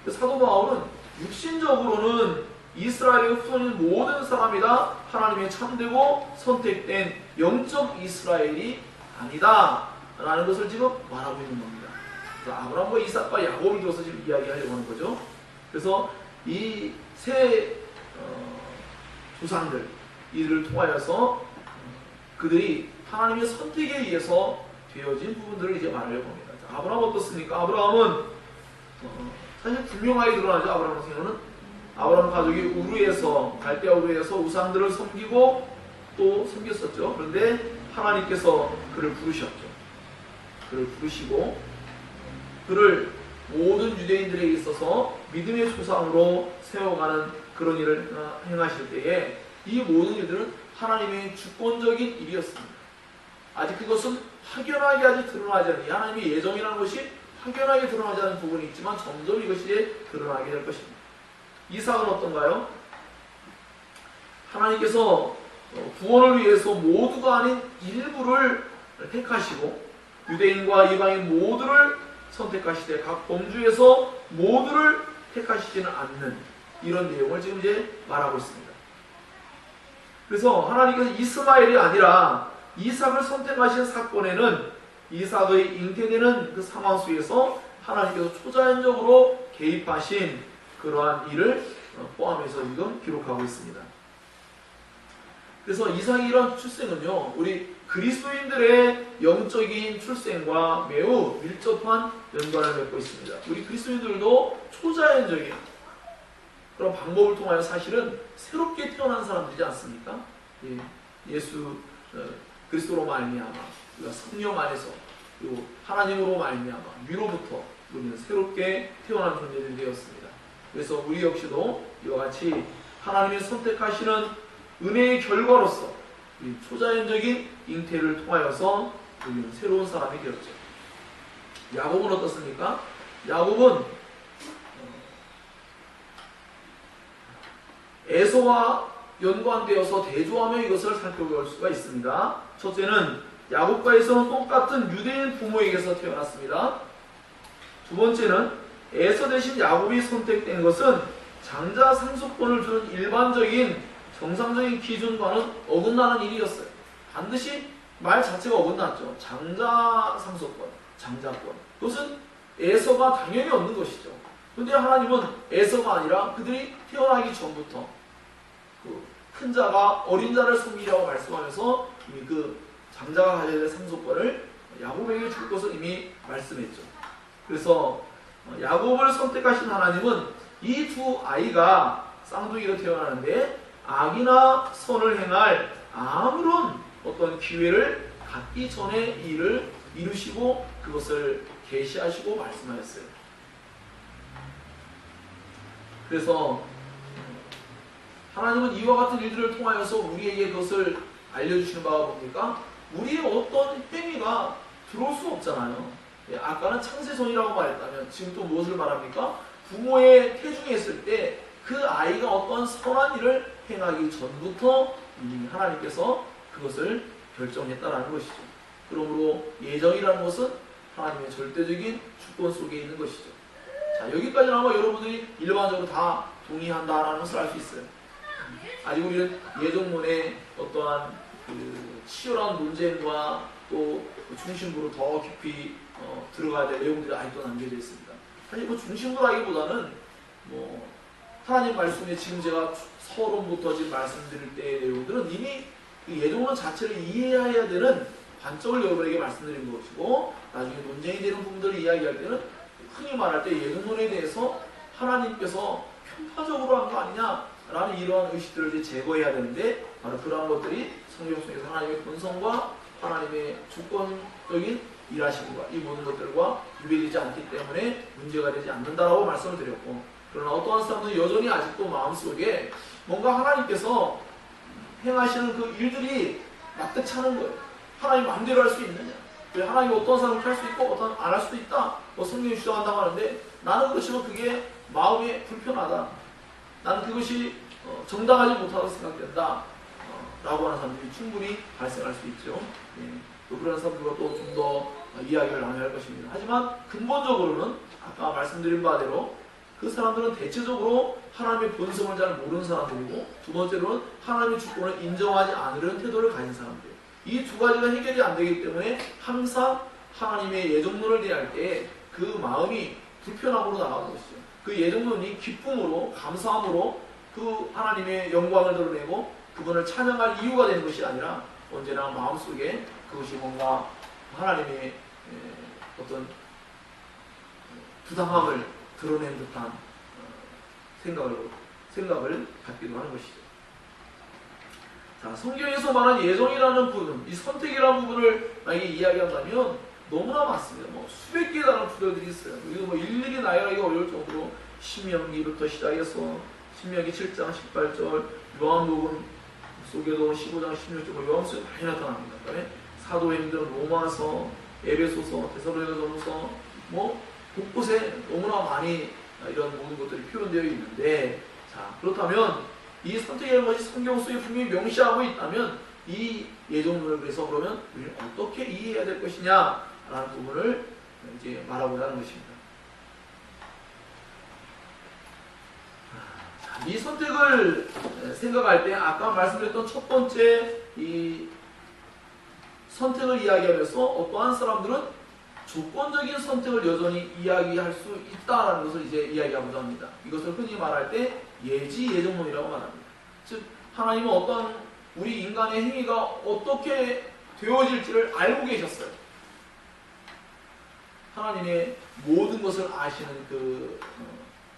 사도 바울은 육신적으로는 이스라엘의 후손인 모든 사람이 다 하나님의 참되고 선택된 영적 이스라엘이 아니다 라는 것을 지금 말하고 있는 겁니다. 아브라함과 이삭과 야곱을 둬서 지금 이야기하려고 하는 거죠. 그래서 이 세 조상들 이들을 통하여서 그들이 하나님의 선택에 의해서 되어진 부분들을 이제 말하려고 합니다. 자, 아브라함 어떻습니까? 아브라함은 사실 분명하게 드러나죠. 아브라함 같은 경우는 아브라함 가족이 우르에서 갈대아 우르에서 우상들을 섬기고 또 섬겼었죠. 그런데 하나님께서 그를 부르셨죠. 그를 부르시고 그를 모든 유대인들에게 있어서 믿음의 조상으로 세워가는 그런 일을 행하실 때에 이 모든 일들은 하나님의 주권적인 일이었습니다. 아직 그것은 확연하게 아직 드러나지 않는 하나님의 예정이라는 것이 확연하게 드러나지 않는 부분이 있지만 점점 이것이 드러나게 될 것입니다. 이삭은 어떤가요? 하나님께서 구원을 위해서 모두가 아닌 일부를 택하시고 유대인과 이방인 모두를 선택하시되 각 범주에서 모두를 택하시지는 않는 이런 내용을 지금 이제 말하고 있습니다. 그래서 하나님께서 이스마엘이 아니라 이삭을 선택하신 사건에는 이삭의 잉태되는 그 상황 속에서 하나님께서 초자연적으로 개입하신 그러한 일을 포함해서 지금 기록하고 있습니다. 그래서 이삭의 이런 출생은요, 우리 그리스도인들의 영적인 출생과 매우 밀접한 연관을 맺고 있습니다. 우리 그리스도인들도 초자연적인 그런 방법을 통하여 사실은 새롭게 태어난 사람들이지 않습니까? 예수 그리스도로 말미암아 우리가 성령 안에서 그리고 하나님으로 말미암아 위로부터 우리는 새롭게 태어난 존재들이 되었습니다. 그래서 우리 역시도 이와 같이 하나님이 선택하시는 은혜의 결과로서 초자연적인 잉태를 통하여서 우리는 새로운 사람이 되었죠. 야곱은 어떻습니까? 야곱은 에서와 연관되어서 대조하며 이것을 살펴볼 수가 있습니다. 첫째는 야곱과 에서는 똑같은 유대인 부모에게서 태어났습니다. 두 번째는 에서 대신 야곱이 선택된 것은 장자 상속권을 주는 일반적인 정상적인 기준과는 어긋나는 일이었어요. 반드시 말 자체가 어긋났죠. 장자 상속권, 장자권. 그것은 에서가 당연히 얻는 것이죠. 그런데 하나님은 에서가 아니라 그들이 태어나기 전부터 그 큰 자가 어린 자를 섬기라고 말씀하면서 이미 그 장자가 가져야 될 상속권을 야곱에게 줄 것을 이미 말씀했죠. 그래서 야곱을 선택하신 하나님은 이 두 아이가 쌍둥이로 태어나는데 악이나 선을 행할 아무런 어떤 기회를 갖기 전에 이 일을 이루시고 그것을 계시하시고 말씀하셨어요. 그래서 하나님은 이와 같은 일들을 통하여서 우리에게 그것을 알려주시는 바가 뭡니까? 우리의 어떤 행위가 들어올 수 없잖아요. 아까는 창세전이라고 말했다면 지금 또 무엇을 말합니까? 부모의 태중에 있을 때 그 아이가 어떤 선한 일을 행하기 전부터 이미 하나님께서 그것을 결정했다라는 것이죠. 그러므로 예정이라는 것은 하나님의 절대적인 주권 속에 있는 것이죠. 자, 여기까지는 아마 여러분들이 일반적으로 다 동의한다라는 것을 알 수 있어요. 아직 우리는 예정론의 어떠한 그 치열한 논쟁과 또 중심부로 더 깊이 들어가야 될 내용들이 아직도 남겨져 있습니다. 사실 뭐 중심부라기보다는 뭐 하나님 말씀에 지금 제가 서론부터 지금 말씀드릴 때의 내용들은 이미 그 예정론 자체를 이해해야 되는 관점을 여러분에게 말씀드린 것이고 나중에 논쟁이 되는 부분들을 이야기할 때는 흔히 말할 때 예정론에 대해서 하나님께서 편파적으로 한 거 아니냐라는 이러한 의식들을 이제 제거해야 되는데 바로 그러한 것들이 성경 속에서 하나님의 본성과 하나님의 주권적인 일하심과 이 모든 것들과 유배되지 않기 때문에 문제가 되지 않는다라고 말씀을 드렸고, 그러나 어떠한 사람들은 여전히 아직도 마음속에 뭔가 하나님께서 행하시는 그 일들이 납득차는 거예요. 하나님 마음대로 할 수 있느냐? 하나님이 어떤 사람을 할 수 있고 어떤 안 할 수도 있다. 뭐 성경이 주장한다고 하는데 나는 그렇지만 그게 마음에 불편하다. 나는 그것이 정당하지 못하다고 생각된다. 라고 하는 사람들이 충분히 발생할 수 있죠. 예. 또 그런 사람들과 또 좀 더 이야기를 나눠야 할 것입니다. 하지만 근본적으로는 아까 말씀드린 바대로 그 사람들은 대체적으로 하나님의 본성을 잘 모르는 사람들이고, 두 번째로는 하나님의 주권을 인정하지 않으려는 태도를 가진 사람들. 이 두 가지가 해결이 안 되기 때문에 항상 하나님의 예정론을 대할 때 그 마음이 불편함으로 나가는 것이죠. 그 예정론이 기쁨으로, 감사함으로 그 하나님의 영광을 드러내고 그분을 찬양할 이유가 되는 것이 아니라 언제나 마음속에 그것이 뭔가 하나님의 어떤 부당함을 드러낸 듯한 생각을 갖기도 하는 것이죠. 자, 성경에서 말한 예정이라는 부분, 이 선택이라는 부분을 만약에 이야기한다면 너무나 많습니다. 뭐 수백 개에 달하는 구절들이 있어요. 이거 뭐 일일이 나열하기가 어려울 정도로 신명기부터 시작해서 신명기 7장 18절, 요한복음 속에도 15장 16절, 요한복음에 많이 나타납니다. 그다음에 사도행전, 로마서, 에베소서, 데살로니가전서, 뭐 곳곳에 너무나 많이 이런 모든 것들이 표현되어 있는데, 자, 그렇다면 이 선택이라는 것이 성경 속에 분명히 명시하고 있다면 이 예정론을 그래서 그러면 우리는 어떻게 이해해야 될 것이냐라는 부분을 이제 말하고자 하는 것입니다. 자, 이 선택을 생각할 때 아까 말씀드렸던 첫 번째 이 선택을 이야기하면서 어떠한 사람들은 조건적인 선택을 여전히 이야기할 수 있다는 것을 이제 이야기하고자 합니다. 이것을 흔히 말할 때 예지 예정론이라고 말합니다. 즉 하나님은 어떤 우리 인간의 행위가 어떻게 되어질지를 알고 계셨어요. 하나님의 모든 것을 아시는 그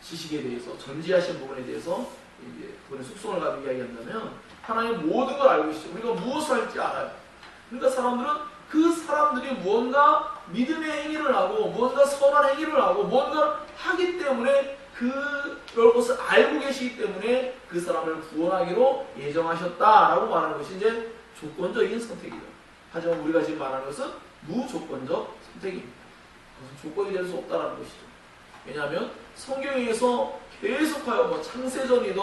지식에 대해서, 전지하신 부분에 대해서 이제 그분의 속성을 가지고 이야기한다면 하나님의 모든 걸 알고 계시죠. 우리가 무엇을 할지 알아요. 그러니까 사람들은 그 사람들이 무언가 믿음의 행위를 하고 무언가 선한 행위를 하고 무언가를 하기 때문에 그럴 것을 알고 계시기 때문에 그 사람을 구원하기로 예정하셨다라고 말하는 것이 이제 조건적인 선택이죠. 하지만 우리가 지금 말하는 것은 무조건적 선택입니다. 그것은 조건이 될 수 없다는 것이죠. 왜냐하면 성경에서 계속하여 뭐 창세전이든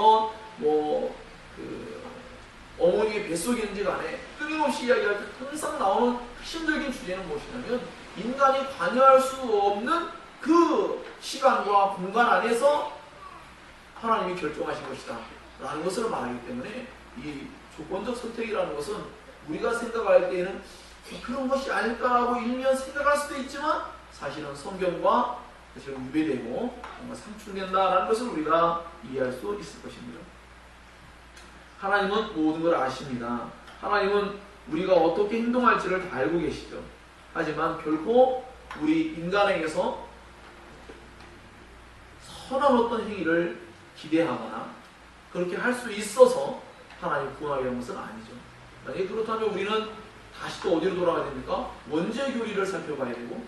어머니의 뱃속인지 간에 끊임없이 이야기할 때 항상 나오는 핵심적인 주제는 무엇이냐면 인간이 관여할 수 없는 그 시간과 공간 안에서 하나님이 결정하신 것이다 라는 것을 말하기 때문에 이 조건적 선택이라는 것은 우리가 생각할 때에는 그런 것이 아닐까라고 일면 생각할 수도 있지만 사실은 성경과 위배되고 뭔가 상충된다라는 것을 우리가 이해할 수 있을 것입니다. 하나님은 모든 걸 아십니다. 하나님은 우리가 어떻게 행동할지를 다 알고 계시죠. 하지만 결코 우리 인간에게서 선한 어떤 행위를 기대하거나 그렇게 할 수 있어서 하나님 구원하게 한 것은 아니죠. 만약에 그렇다면 우리는 다시 또 어디로 돌아가야 됩니까? 원죄 교리를 살펴봐야 되고,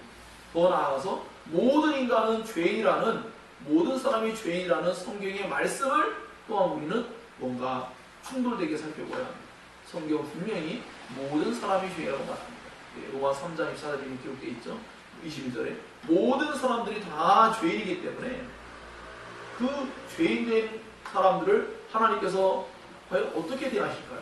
더 나아가서 모든 인간은 죄인이라는, 모든 사람이 죄인이라는 성경의 말씀을 또한 우리는 뭔가 충돌되게 살펴봐야 합니다. 성경 분명히 모든 사람이 죄인이라고 말합니다. 로마 3장 24절에 기록되어 있죠. 21절에 모든 사람들이 다 죄인이기 때문에 그 죄인된 사람들을 하나님께서 과연 어떻게 대하실까요?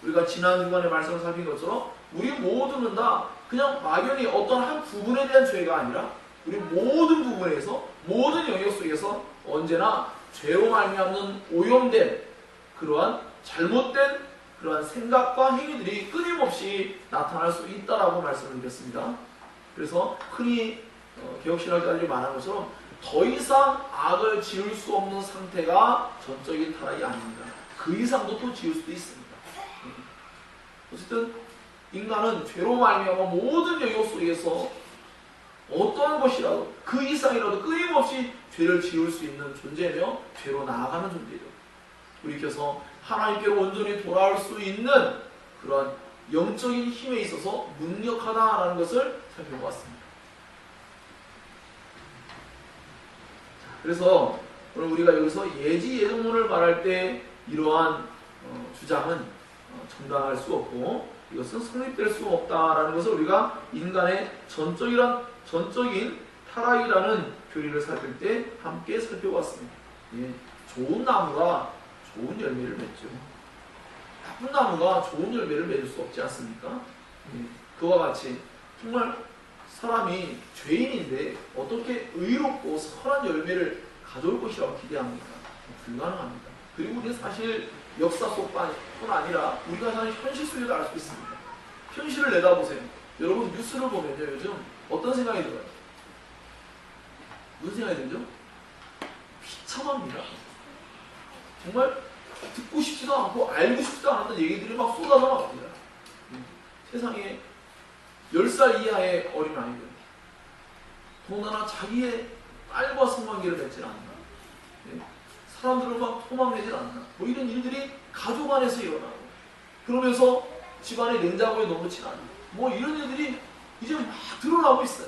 우리가 지난 주간에 말씀을 살핀 것처럼 우리 모두는 다 그냥 막연히 어떤 한 부분에 대한 죄가 아니라 우리 모든 부분에서, 모든 영역 속에서 언제나 죄로 말미암는 오염된 그러한 잘못된 그러한 생각과 행위들이 끊임없이 나타날 수 있다라고 말씀을 드렸습니다. 그래서 흔히 개혁신학자들이 말하는 것처럼 더 이상 악을 지을 수 없는 상태가 전적인 타락이 아닙니다. 그 이상도 또 지을 수도 있습니다. 어쨌든 인간은 죄로 말미암아 모든 영역 속에서 어떠한 것이라도 그 이상이라도 끊임없이 죄를 지을 수 있는 존재며 죄로 나아가는 존재죠. 돌이켜서 하나님께로 온전히 돌아올 수 있는 그런 영적인 힘에 있어서 무력하다라는 것을 살펴보았습니다. 그래서 오늘 우리가 여기서 예지 예정론을 말할 때 이러한 주장은 정당할 수 없고 이것은 성립될 수 없다라는 것을 우리가 인간의 전적인 타락이라는 교리를 살필 때 함께 살펴봤습니다. 예, 좋은 나무가 좋은 열매를 맺죠. 나쁜 나무가 좋은 열매를 맺을 수 없지 않습니까? 예, 그와 같이 정말 사람이 죄인인데 어떻게 의롭고 선한 열매를 가져올 것이라고 기대합니까? 불가능합니다. 그리고 우리는 사실 역사 속뿐 아니라 우리가 사는 현실 속에도 알 수 있습니다. 현실을 내다보세요. 여러분 뉴스를 보면요, 요즘 어떤 생각이 들어요? 무슨 생각이 들죠? 비참합니다. 정말 듣고 싶지도 않고 알고 싶지도 않았던 얘기들이 막 쏟아져 나옵니다. 세상에 10살 이하의 어린 아이들, 더군다나 자기의 딸과 성관계를 맺질 않나, 사람들을 막 토막내질 않나, 뭐 이런 일들이 가족 안에서 일어나고, 그러면서 집안의 냉장고에 넣어놓진 않나, 뭐 이런 일들이 이제 막 드러나고 있어요.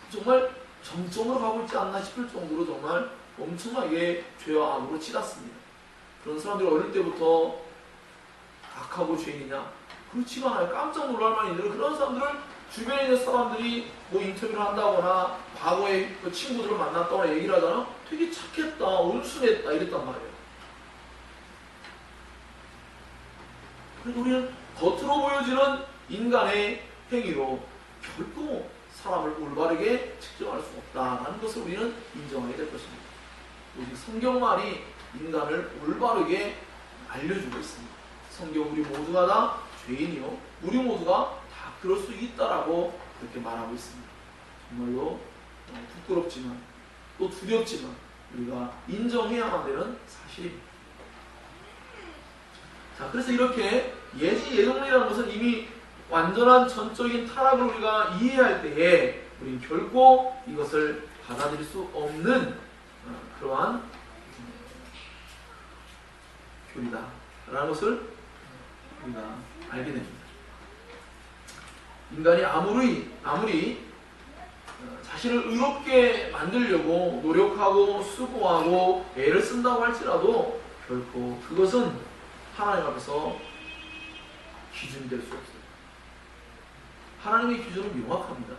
정말 정점으로 가고 있지 않나 싶을 정도로 정말 엄청나게 죄와 악으로 치닫습니다. 그런 사람들이 어릴 때부터 악하고 죄인이냐? 그렇지가 않아요. 깜짝 놀랄 만한 일들은 그런 사람들을 주변에 있는 사람들이 뭐 인터뷰를 한다거나 과거에 그 친구들을 만났다거나 얘기를 하잖아. 되게 착했다, 온순했다 이랬단 말이에요. 그리고 우리는 겉으로 보여지는 인간의 행위로 결코 사람을 올바르게 측정할 수 없다는 것을 우리는 인정하게 될 것입니다. 오직 성경만이 인간을 올바르게 알려주고 있습니다. 성경 우리 모두가 다 죄인이요, 우리 모두가 다 그럴 수 있다라고 그렇게 말하고 있습니다. 정말로 부끄럽지만 또 두렵지만 우리가 인정해야만 되는 사실입니다. 자, 그래서 이렇게 예정론이라는 것은 이미 완전한 전적인 타락을 우리가 이해할 때에 우리는 결코 이것을 받아들일 수 없는 그러한 교리다라는 것을 우리가 알게 됩니다. 인간이 아무리 자신을 의롭게 만들려고 노력하고 수고하고 애를 쓴다고 할지라도 결코 그것은 하나님 앞에서 기준이 될 수 없어요. 하나님의 기준은 명확합니다.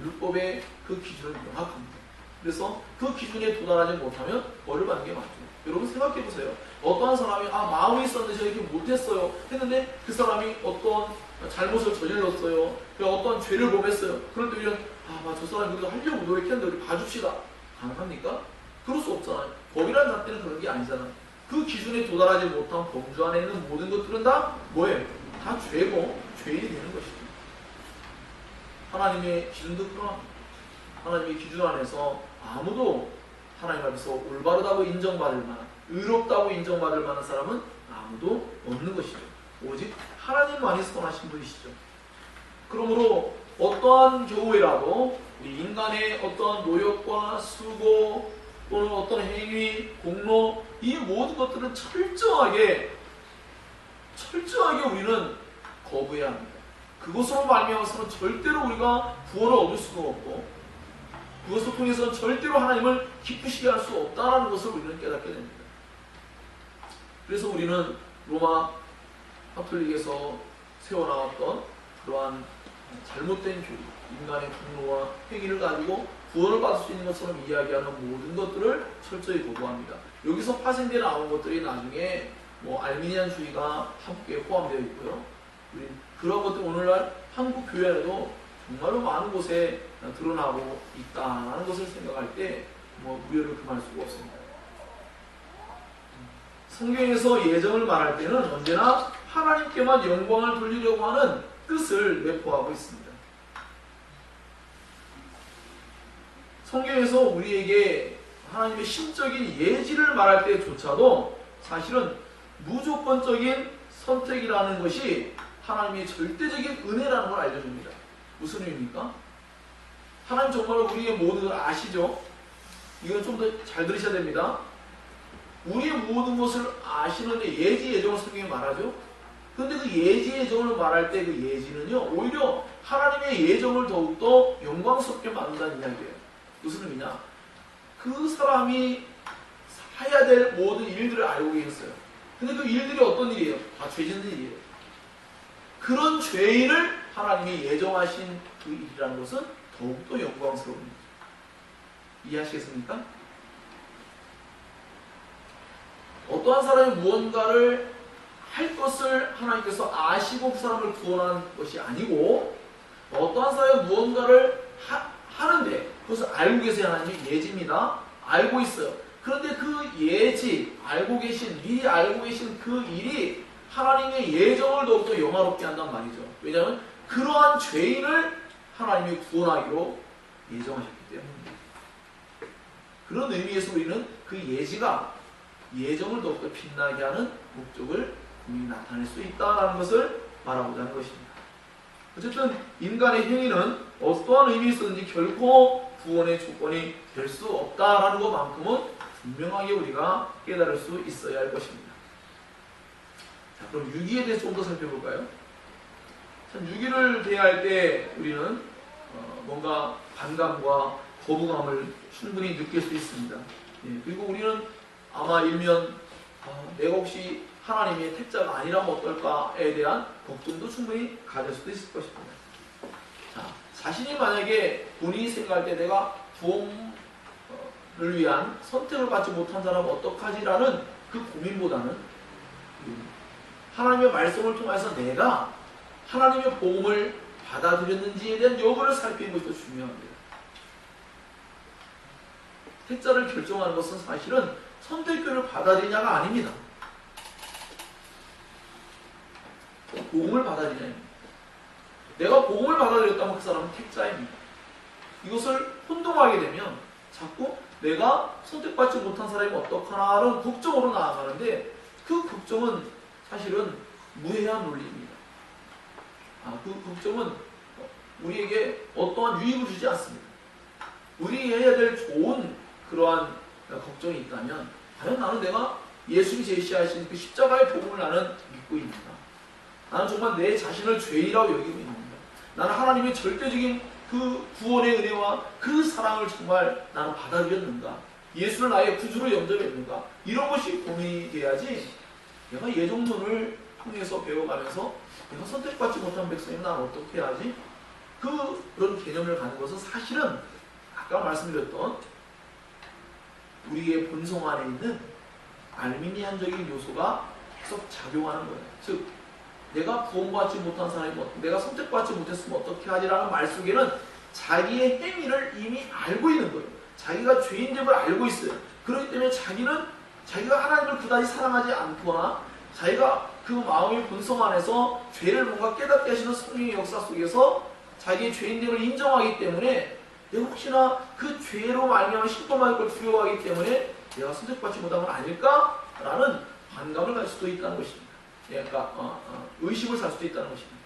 율법의 그 기준은 명확합니다. 그래서 그 기준에 도달하지 못하면 벌을 받는 게 맞죠. 여러분 생각해 보세요. 어떠한 사람이 마음이 있었는데 제가 이렇게 못했어요 했는데 그 사람이 어떤 잘못을 저질렀어요. 어떤 죄를 범했어요. 그런데 우리는 저 사람이 우리가 하려고 노력했는데 우리 봐줍시다. 가능합니까? 그럴 수 없잖아요. 법이라는 잣대는 그런 게 아니잖아요. 그 기준에 도달하지 못한 범주 안에 있는 모든 것들은 다 뭐예요? 다 죄고 죄인이 되는 것이죠. 하나님의 기준도 그러합니다. 하나님의 기준 안에서 아무도 하나님 앞에서 올바르다고 인정받을 만한, 의롭다고 인정받을 만한 사람은 아무도 없는 것이죠. 오직 하나님만이 선하신 분이시죠. 그러므로 어떠한 경우에라도 우리 인간의 어떤 노력과 수고 또는 어떤 행위, 공로, 이 모든 것들은 철저하게 우리는 거부해야 합니다. 그것으로 말미암아서는 절대로 우리가 구원을 얻을 수가 없고 그것을 통해서는 절대로 하나님을 기쁘시게 할 수 없다는 것을 우리는 깨닫게 됩니다. 그래서 우리는 로마 카톨릭에서 세워나왔던 그러한 잘못된 교리, 인간의 분노와 행위를 가지고 구원을 받을 수 있는 것처럼 이야기하는 모든 것들을 철저히 거부합니다. 여기서 파생되어 나온 것들이 나중에 알미니안주의가 함께 포함되어 있고요. 그런 것들 오늘날 한국 교회 안에도 정말로 많은 곳에 드러나고 있다는 것을 생각할 때 무효를 금할 수가 없습니다. 성경에서 예정을 말할 때는 언제나 하나님께만 영광을 돌리려고 하는 뜻을 내포하고 있습니다. 성경에서 우리에게 하나님의 신적인 예지를 말할 때조차도 사실은 무조건적인 선택이라는 것이 하나님의 절대적인 은혜라는 걸 알려줍니다. 무슨 의미입니까? 하나님 정말 우리의 모든 걸 아시죠? 이건 좀 더 잘 들으셔야 됩니다. 우리의 모든 것을 아시는데 예지 예정을 성경에 말하죠. 그런데 그 예지 예정을 말할 때 그 예지는요, 오히려 하나님의 예정을 더욱더 영광스럽게 만든다는 이야기예요. 무슨 의미냐? 그 사람이 해야 될 모든 일들을 알고 계셨어요. 근데 그 일들이 어떤 일이에요? 다 죄 짓는 일이에요. 그런 죄인을 하나님이 예정하신 그 일이라는 것은 더욱더 영광스러운 일이죠. 이해하시겠습니까? 어떠한 사람이 무언가를 할 것을 하나님께서 아시고 그 사람을 구원하는 것이 아니고, 어떠한 사람이 무언가를 하는데 그것을 알고 계세요. 하나님이 예지입니다. 알고 있어요. 그런데 그 예지, 알고 계신, 미리 알고 계신 그 일이 하나님의 예정을 더욱더 영화롭게 한단 말이죠. 왜냐하면 그러한 죄인을 하나님이 구원하기로 예정하셨기 때문입니다. 그런 의미에서 우리는 그 예지가 예정을 더욱더 빛나게 하는 목적을 분명히 나타낼 수 있다는 것을 말하고자 하는 것입니다. 어쨌든 인간의 행위는 어떠한 의미에서든지 결코 구원의 조건이 될 수 없다라는 것만큼은 분명하게 우리가 깨달을 수 있어야 할 것입니다. 자, 그럼 유기에 대해서 좀 더 살펴볼까요? 참, 유기를 대할 때 우리는 뭔가 반감과 거부감을 충분히 느낄 수 있습니다. 예, 그리고 우리는 아마 일면 내가 혹시 하나님의 택자가 아니라면 어떨까에 대한 걱정도 충분히 가질 수도 있을 것입니다. 자, 자신이 만약에 본인이 생각할 때 내가 구원을 위한 선택을 받지 못한 사람은 어떡하지라는 그 고민보다는 하나님의 말씀을 통해서 내가 하나님의 복음을 받아들였는지에 대한 여부를 살피는 것이 더 중요합니다. 택자를 결정하는 것은 사실은 선택권을 받아들이냐가 아닙니다. 복음을 받아들이냐입니다. 내가 복음을 받아들였다면 그 사람은 택자입니다. 이것을 혼동하게 되면 자꾸 내가 선택받지 못한 사람이 어떡하나라는 걱정으로 나아가는데, 그 걱정은 사실은 무해한 논리입니다. 그 걱정은 우리에게 어떠한 유익을 주지 않습니다. 우리가 해야 될 좋은 그러한 걱정이 있다면, 과연 나는 내가 예수님이 제시하신 그 십자가의 복음을 나는 믿고 있는가? 나는 정말 내 자신을 죄인이라고 여기고 있는가? 나는 하나님의 절대적인 그 구원의 은혜와 그 사랑을 정말 나는 받아들였는가? 예수를 나의 구주로 영접했는가? 이런 것이 고민이 돼야지, 내가 예정론을 통해서 배워가면서 내가 선택받지 못한 백성이면 나는 어떻게 해야지? 그런 개념을 갖는 것은 사실은 아까 말씀드렸던 우리의 본성 안에 있는 알미니안적인 요소가 계속 작용하는 거예요. 즉, 내가 구원받지 못한 사람이 내가 선택받지 못했으면 어떻게 하지라는 말 속에는 자기의 행위를 이미 알고 있는 거예요. 자기가 죄인됨을 알고 있어요. 그렇기 때문에 자기가 하나님을 그다지 사랑하지 않거나 자기가 그 마음의 본성 안에서 죄를 뭔가 깨닫게 하시는 성령의 역사 속에서 자기의 죄인됨을 인정하기 때문에, 내가 혹시나 그 죄로 말미암아 심판받을 걸 두려워하기 때문에 내가 선택받지 못한 건 아닐까라는 반감을 가질 수도 있다는 것입니다. 그러니까 의심을 살 수도 있다는 것입니다.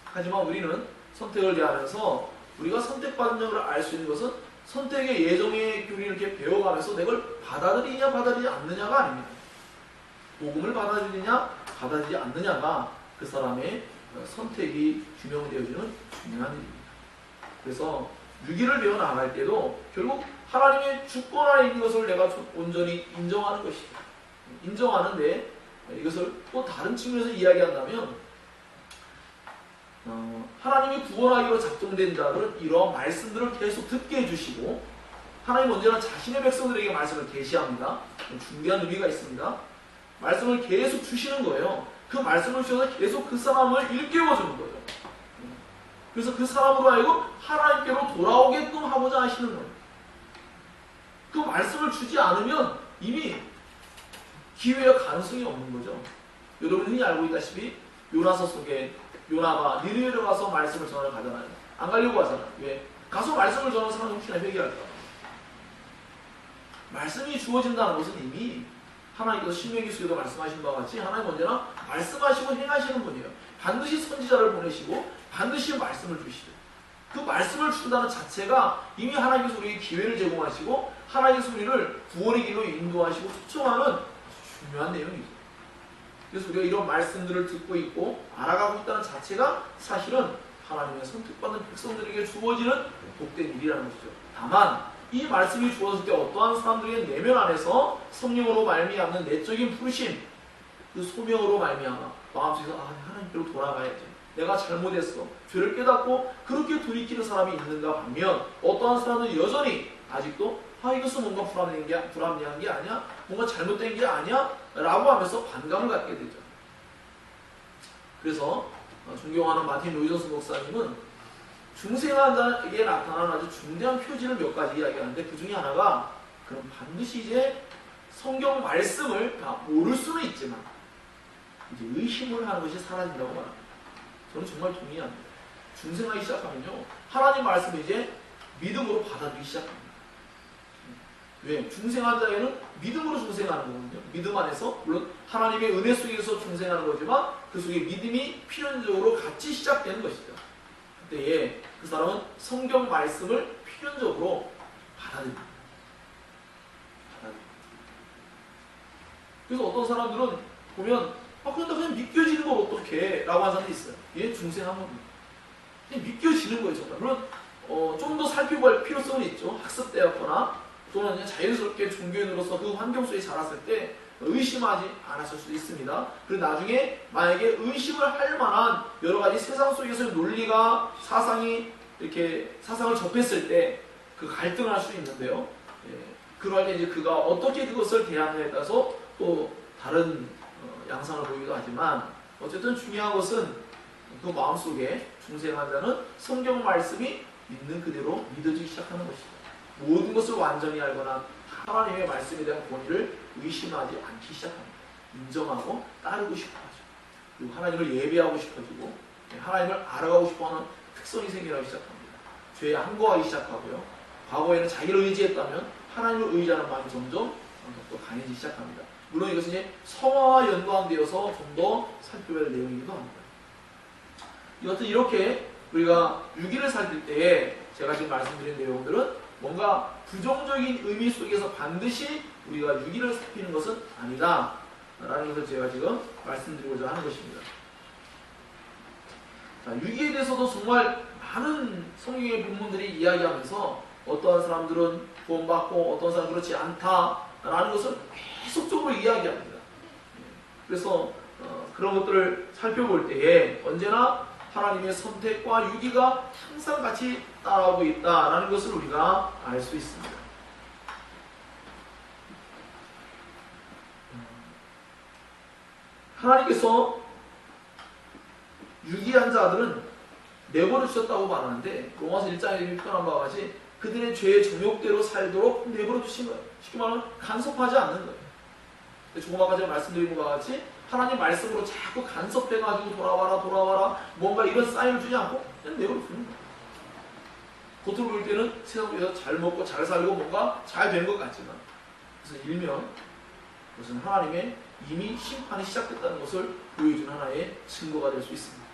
하지만 우리는 선택을 대하면서 우리가 선택받은 점을 알 수 있는 것은 선택의 예정의 교리를 이렇게 배워가면서 내가 받아들이냐 받아들이지 않느냐가 아닙니다. 복음을 받아들이냐 받아들이지 않느냐가 그 사람의 선택이 규명되어지는 중요한 일입니다. 그래서 유기를 배워 나갈 때도 결국 하나님의 주권 안에 있는 것을 내가 온전히 인정하는 것이다. 인정하는데 이것을 또 다른 측면에서 이야기한다면, 하나님이 구원하기로 작정된 자들은 이러한 말씀들을 계속 듣게 해주시고, 하나님은 언제나 자신의 백성들에게 말씀을 계시합니다. 중대한 의미가 있습니다. 말씀을 계속 주시는 거예요. 그 말씀을 주셔서 계속 그 사람을 일깨워주는 거예요. 그래서 그 사람으로 하여금 하나님께로 돌아오게끔 하고자 하시는 거예요. 그 말씀을 주지 않으면 이미 기회와 가능성이 없는 거죠. 여러분이 흔히 알고 있다시피 요나서 속에 요나가 니느웨로 가서 말씀을 전하러 가잖아요. 안 가려고 하잖아요. 왜? 가서 말씀을 전하는 사람은 혹시나 회개할까? 말씀이 주어진다는 것은 이미 하나님께서 신명기 수에도 말씀하신 바와 같이 하나님 언제나 말씀하시고 행하시는 분이에요. 반드시 선지자를 보내시고 반드시 말씀을 주시죠. 그 말씀을 준다는 자체가 이미 하나님께서 우리에게 기회를 제공하시고 하나님께서 우리를 구원의 길로 인도하시고 초청하는 중요한 내용이죠. 그래서 우리가 이런 말씀들을 듣고 있고 알아가고 있다는 자체가 사실은 하나님의 선택받는 백성들에게 주어지는 복된 일이라는 것이죠. 다만 이 이 말씀이 주어질 때 어떠한 사람들의 내면 안에서 성령으로 말미암는 내적인 부르심, 그 소명으로 말미암아 마음속에서 하나님께로 돌아가야지, 내가 잘못했어, 죄를 깨닫고 그렇게 돌이키는 사람이 있는가 반면, 어떠한 사람은 여전히 아직도 이것은 뭔가 불합리한 게 아니야? 뭔가 잘못된 게 아니야? 라고 하면서 반감을 갖게 되죠. 그래서 존경하는 마틴 로이저스 목사님은 중생한 자에게 나타나는 아주 중대한 표지를 몇 가지 이야기하는데, 그 중에 하나가 그럼 반드시 이제 성경 말씀을 다 모를 수는 있지만 이제 의심을 하는 것이 사라진다고 말합니다. 저는 정말 동의합니다. 중생하기 시작하면요, 하나님 말씀을 이제 믿음으로 받아들이기 시작합니다. 왜? 중생한 자에는 믿음으로 중생하는 거거든요. 믿음 안에서, 물론 하나님의 은혜 속에서 중생하는 거지만 그 속에 믿음이 필연적으로 같이 시작되는 것이죠. 그때에 그 사람은 성경 말씀을 필연적으로 받아들입니다. 그래서 어떤 사람들은 보면 근데 그냥 믿겨지는 걸 어떻게 라고 하는 사람도 있어요. 얘 중생한 겁니다. 그냥 믿겨지는 거예요. 정말. 물론 좀 더 살펴볼 필요성은 있죠. 학습되었거나 또는 그냥 자연스럽게 종교인으로서 그 환경 속에 자랐을 때 의심하지 않았을 수도 있습니다. 그리고 나중에 만약에 의심을 할 만한 여러 가지 세상 속에서의 논리가 이렇게 사상을 접했을 때 그 갈등을 할 수 있는데요. 그럴 때 이제 그가 어떻게 그것을 대하느냐에 따라서 또 다른 양상을 보이기도 하지만, 어쨌든 중요한 것은 그 마음속에 중생한 자는 성경 말씀이 있는 그대로 믿어지기 시작하는 것이죠. 모든 것을 완전히 알거나 하나님의 말씀에 대한 권위를 의심하지 않기 시작합니다. 인정하고 따르고 싶어하죠. 그리고 하나님을 예배하고 싶어지고 하나님을 알아가고 싶어하는 특성이 생겨나기 시작합니다. 죄에 항거하기 시작하고요. 과거에는 자기를 의지했다면 하나님을 의지하는 마음이 점점 더 강해지기 시작합니다. 물론 이것은 이제 성화와 연관되어서 좀 더 살펴봐야 할 내용이기도 합니다. 여하튼 이렇게 우리가 유기를 살필 때에 제가 지금 말씀드린 내용들은 뭔가 부정적인 의미 속에서 반드시 우리가 유기를 살피는 것은 아니다 라는 것을 제가 지금 말씀드리고자 하는 것입니다. 자, 유기에 대해서도 정말 많은 성경의 본문들이 이야기하면서 어떠한 사람들은 구원받고 어떤 사람은 그렇지 않다라는 것을 계속적으로 이야기합니다. 그래서 그런 것들을 살펴볼 때에 언제나 하나님의 선택과 유기가 항상 같이 따라오고 있다라는 것을 우리가 알 수 있습니다. 하나님께서 유기한 자들은 내버려 주셨다고 말하는데, 로마서 1장에 표현한 바와 같이 그들의 죄의 정욕대로 살도록 내버려 두신 거예요. 쉽게 말하면 간섭하지 않는 거예요. 조금 아까 제가 말씀드린 것과 같이 하나님 말씀으로 자꾸 간섭돼가지고 돌아와라 뭔가 이런 사인을 주지 않고 그냥 내버려 두는 거예요. 겉으로 볼 때는 세상에서 잘 먹고 잘 살고 뭔가 잘 된 것 같지만, 그래서 일면 그것은 하나님의 이미 심판이 시작됐다는 것을 보여준 하나의 증거가 될 수 있습니다.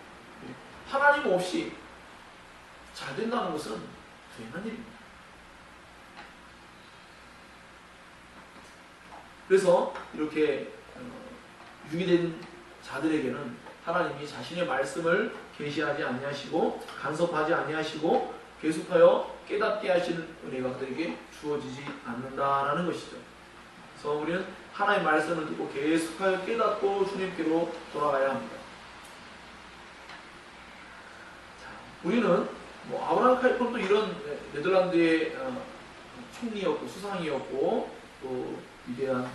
하나님 없이 잘 된다는 것은 괜한 일입니다. 그래서 이렇게 유기된 자들에게는 하나님이 자신의 말씀을 계시하지 아니하시고 간섭하지 아니하시고 계속하여 깨닫게 하시는 은혜가 그들에게 주어지지 않는다라는 것이죠. 그래서 우리는 하나님의 말씀을 듣고 계속하여 깨닫고 주님께로 돌아가야 합니다. 우리는 아브라함 카이퍼도 이런 네덜란드의 총리였고 수상이었고 또 위대한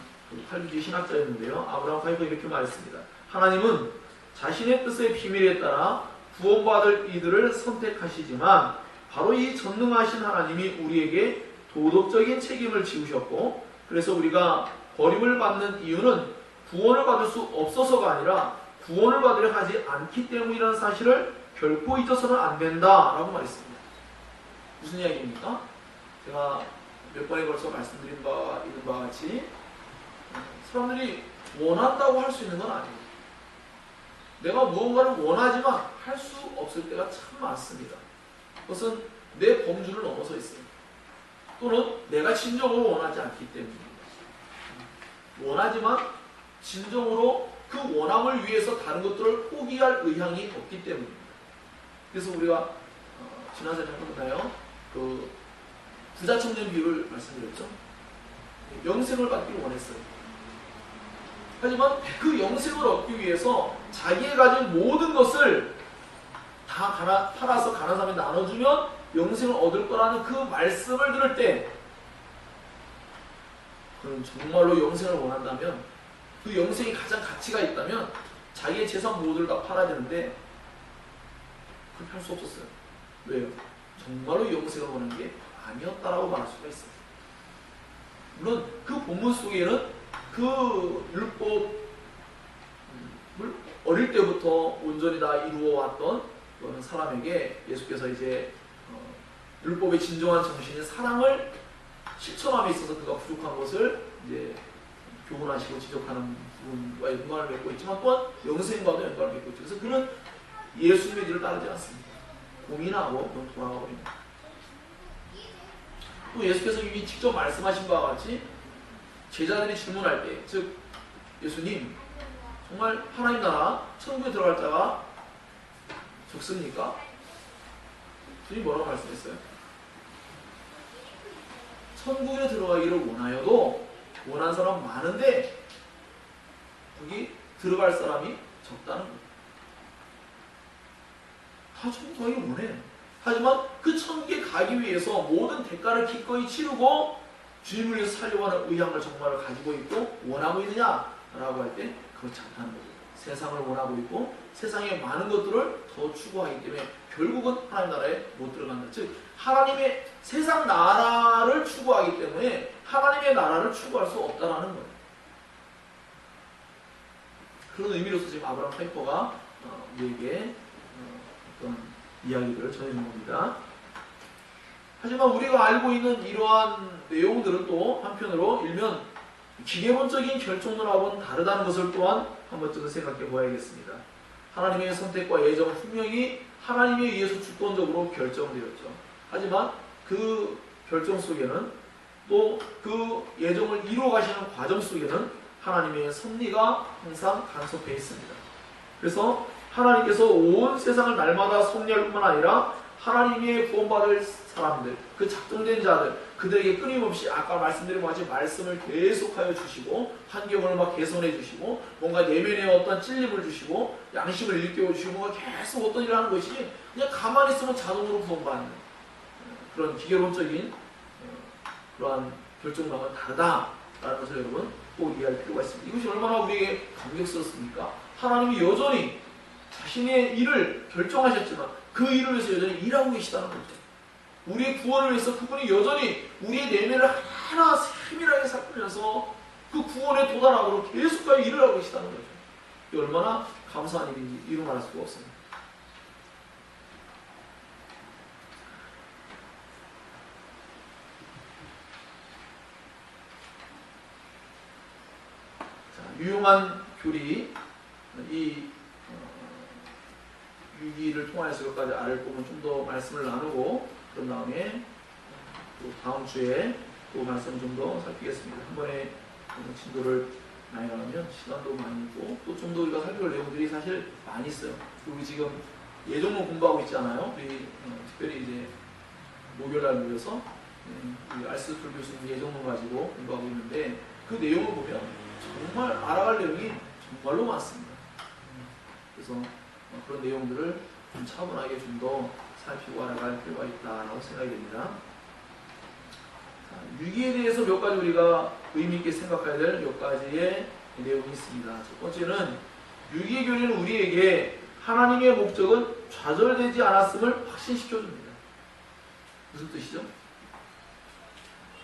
칼빈주의 신학자였는데요. 아브라함 카이퍼 이렇게 말했습니다. 하나님은 자신의 뜻의 비밀에 따라 구원받을 이들을 선택하시지만 바로 이 전능하신 하나님이 우리에게 도덕적인 책임을 지우셨고, 그래서 우리가 버림을 받는 이유는 구원을 받을 수 없어서가 아니라 구원을 받으려 하지 않기 때문이라는 사실을 결코 잊어서는 안 된다라고 말했습니다. 무슨 이야기입니까? 제가 몇 번에 걸쳐 말씀드린 바와 있는 바와 같이 사람들이 원한다고 할 수 있는 건 아니에요. 내가 무언가를 원하지만 할 수 없을 때가 참 많습니다. 그것은 내 범주를 넘어서 있어요. 또는 내가 진정으로 원하지 않기 때문입니다. 원하지만 진정으로 그 원함을 위해서 다른 것들을 포기할 의향이 없기 때문입니다. 그래서 우리가 지난 시간에 했나요? 부자 청년 비유를 말씀드렸죠. 영생을 받기를 원했어요. 하지만 그 영생을 얻기 위해서 자기가 가진 모든 것을 다 팔아서 가난한 사람에 나눠주면 영생을 얻을 거라는 그 말씀을 들을 때, 그럼 정말로 영생을 원한다면, 그 영생이 가장 가치가 있다면 자기의 재산 모두를 다 팔아야 되는데 그렇게 할 수 없었어요. 왜요? 정말로 영생을 원하는 게 아니었다라고 말할 수가 있어요. 물론 그 본문 속에는 그 율법을 어릴 때부터 온전히 다 이루어왔던 그런 사람에게 예수께서 이제 율법의 진정한 정신인 사랑을 실천함에 있어서 그가 부족한 것을 이제 교훈하시고 지적하는 부분과 연관을 맺고 있지만 또한 영생과도 연관을 맺고 있죠. 그래서 그는 예수님의 길을 따르지 않습니다. 고민하고 돌아가 버립니다. 또 예수께서 이미 직접 말씀하신 바와 같이 제자들이 질문할 때, 즉 예수님, 정말 하나님 나라 천국에 들어갈 자가 적습니까? 주님 뭐라고 말씀했어요? 천국에 들어가기를 원하여도 원하는 사람 많은데 거기 들어갈 사람이 적다는 거예요. 다 천국 가기 원해요. 하지만 그 천국에 가기 위해서 모든 대가를 기꺼이 치르고 주님을 위해서 살려고 하는 의향을 정말 가지고 있고 원하고 있느냐라고 할 때 그렇지 않다는 거죠. 세상을 원하고 있고 세상의 많은 것들을 더 추구하기 때문에 결국은 하나님 나라에 못 들어간다. 즉 하나님의 세상 나라를 추구하기 때문에 하나님의 나라를 추구할 수 없다는 거예요. 그런 의미로서 지금 아브라함 파이퍼가 우리에게 어떤 이야기들을 전해준 겁니다. 하지만 우리가 알고 있는 이러한 내용들은 또 한편으로 일면 기계론적인 결정론하고는 다르다는 것을 또한 한 번쯤은 생각해 보아야겠습니다. 하나님의 선택과 예정은 분명히 하나님에 의해서 주권적으로 결정되었죠. 하지만 그 결정 속에는 또 그 예정을 이루어 가시는 과정 속에는 하나님의 섭리가 항상 간섭해 있습니다. 그래서 하나님께서 온 세상을 날마다 섭리할 뿐만 아니라 하나님의 구원받을 사람들, 그 작정된 자들, 그들에게 끊임없이 아까 말씀드린 것 같이 말씀을 계속하여 주시고 환경을 막 개선해 주시고 뭔가 내면에 어떤 찔림을 주시고 양심을 일깨워 주시고 뭔가 계속 어떤 일을 하는 것이지 그냥 가만히 있으면 자동으로 구원받는 그런 기계론적인 그러한 결정과는 다르다라는 것을 여러분 꼭 이해할 필요가 있습니다. 이것이 얼마나 우리에게 감격스럽습니까? 하나님이 여전히 자신의 일을 결정하셨지만 그 일을 위해서 여전히 일하고 계시다는 거죠. 우리의 구원을 위해서 그분이 여전히 우리의 내면을 하나 세밀하게 살피면서 그 구원에 도달하도록 계속하여 일을 하고 계시다는 거죠. 이게 얼마나 감사한 일인지 이루 말할 수가 없습니다. 자, 유용한 교리, 이 유기를 통하여서 여기까지 아래를 보면 좀 더 말씀을 나누고 그런 다음에 또 다음 주에 또 말씀을 좀 더 살피겠습니다. 한 번에 진도를 많이 나가면 시간도 많이 있고 또 좀 더 우리가 살펴볼 내용들이 사실 많이 있어요. 우리 지금 예정론 공부하고 있잖아요. 우리 특별히 이제 목요일날 모여서 우리 알스툴 교수님 예정론 가지고 공부하고 있는데 그 내용을 보면 정말 알아갈 내용이 정말로 많습니다. 그래서 그런 내용들을 좀 차분하게 좀 더 살피고 알아갈 필요가 있다고 생각이 됩니다. 유기에 대해서 몇 가지 우리가 의미있게 생각해야 될 몇 가지의 내용이 있습니다. 첫 번째는 유기의 교리는 우리에게 하나님의 목적은 좌절되지 않았음을 확신시켜줍니다. 무슨 뜻이죠?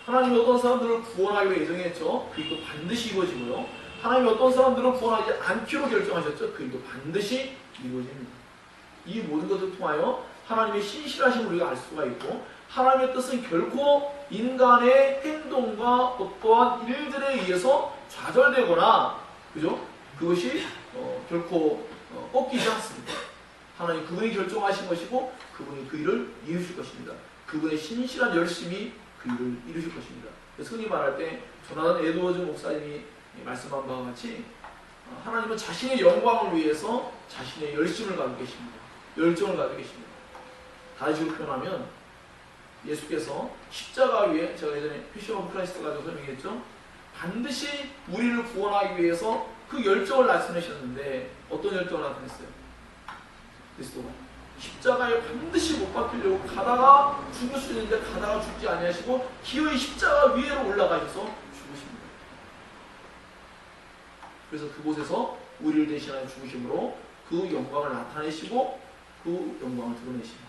하나님이 어떤 사람들을 구원하기로 예정했죠. 그 일도 반드시 이루어지고요. 하나님이 어떤 사람들을 구원하지 않기로 결정하셨죠. 그 일도 반드시 이루어집니다. 이 모든 것을 통하여 하나님의 신실하심을 우리가 알 수가 있고 하나님의 뜻은 결코 인간의 행동과 어떠한 일들에 의해서 좌절되거나 그죠? 그것이 결코 꺾이지 않습니다. 하나님 그분이 결정하신 것이고 그분이 그 일을 이루실 것입니다. 그분의 신실한 열심이 그 일을 이루실 것입니다. 그래서 흔히 말할 때 조나단 에드워즈 목사님이 말씀한 바와 같이 하나님은 자신의 영광을 위해서 자신의 열심을 가지고 계십니다. 열정을 가지고 계십니다. 다른 식으로 표현하면 예수께서 십자가 위에, 제가 예전에 패션 오브 크라이스트 가지고 설명했죠. 반드시 우리를 구원하기 위해서 그 열정을 나타내셨는데 어떤 열정을 나타냈어요? 그리스도가 십자가에 반드시 못 박히려고 가다가 죽을 수 있는데 가다가 죽지 아니하시고 기어이 십자가 위로 올라가셔서 죽으십니다. 그래서 그곳에서 우리를 대신하여 죽으심으로 그 영광을 나타내시고 그 영광을 드러내십니다.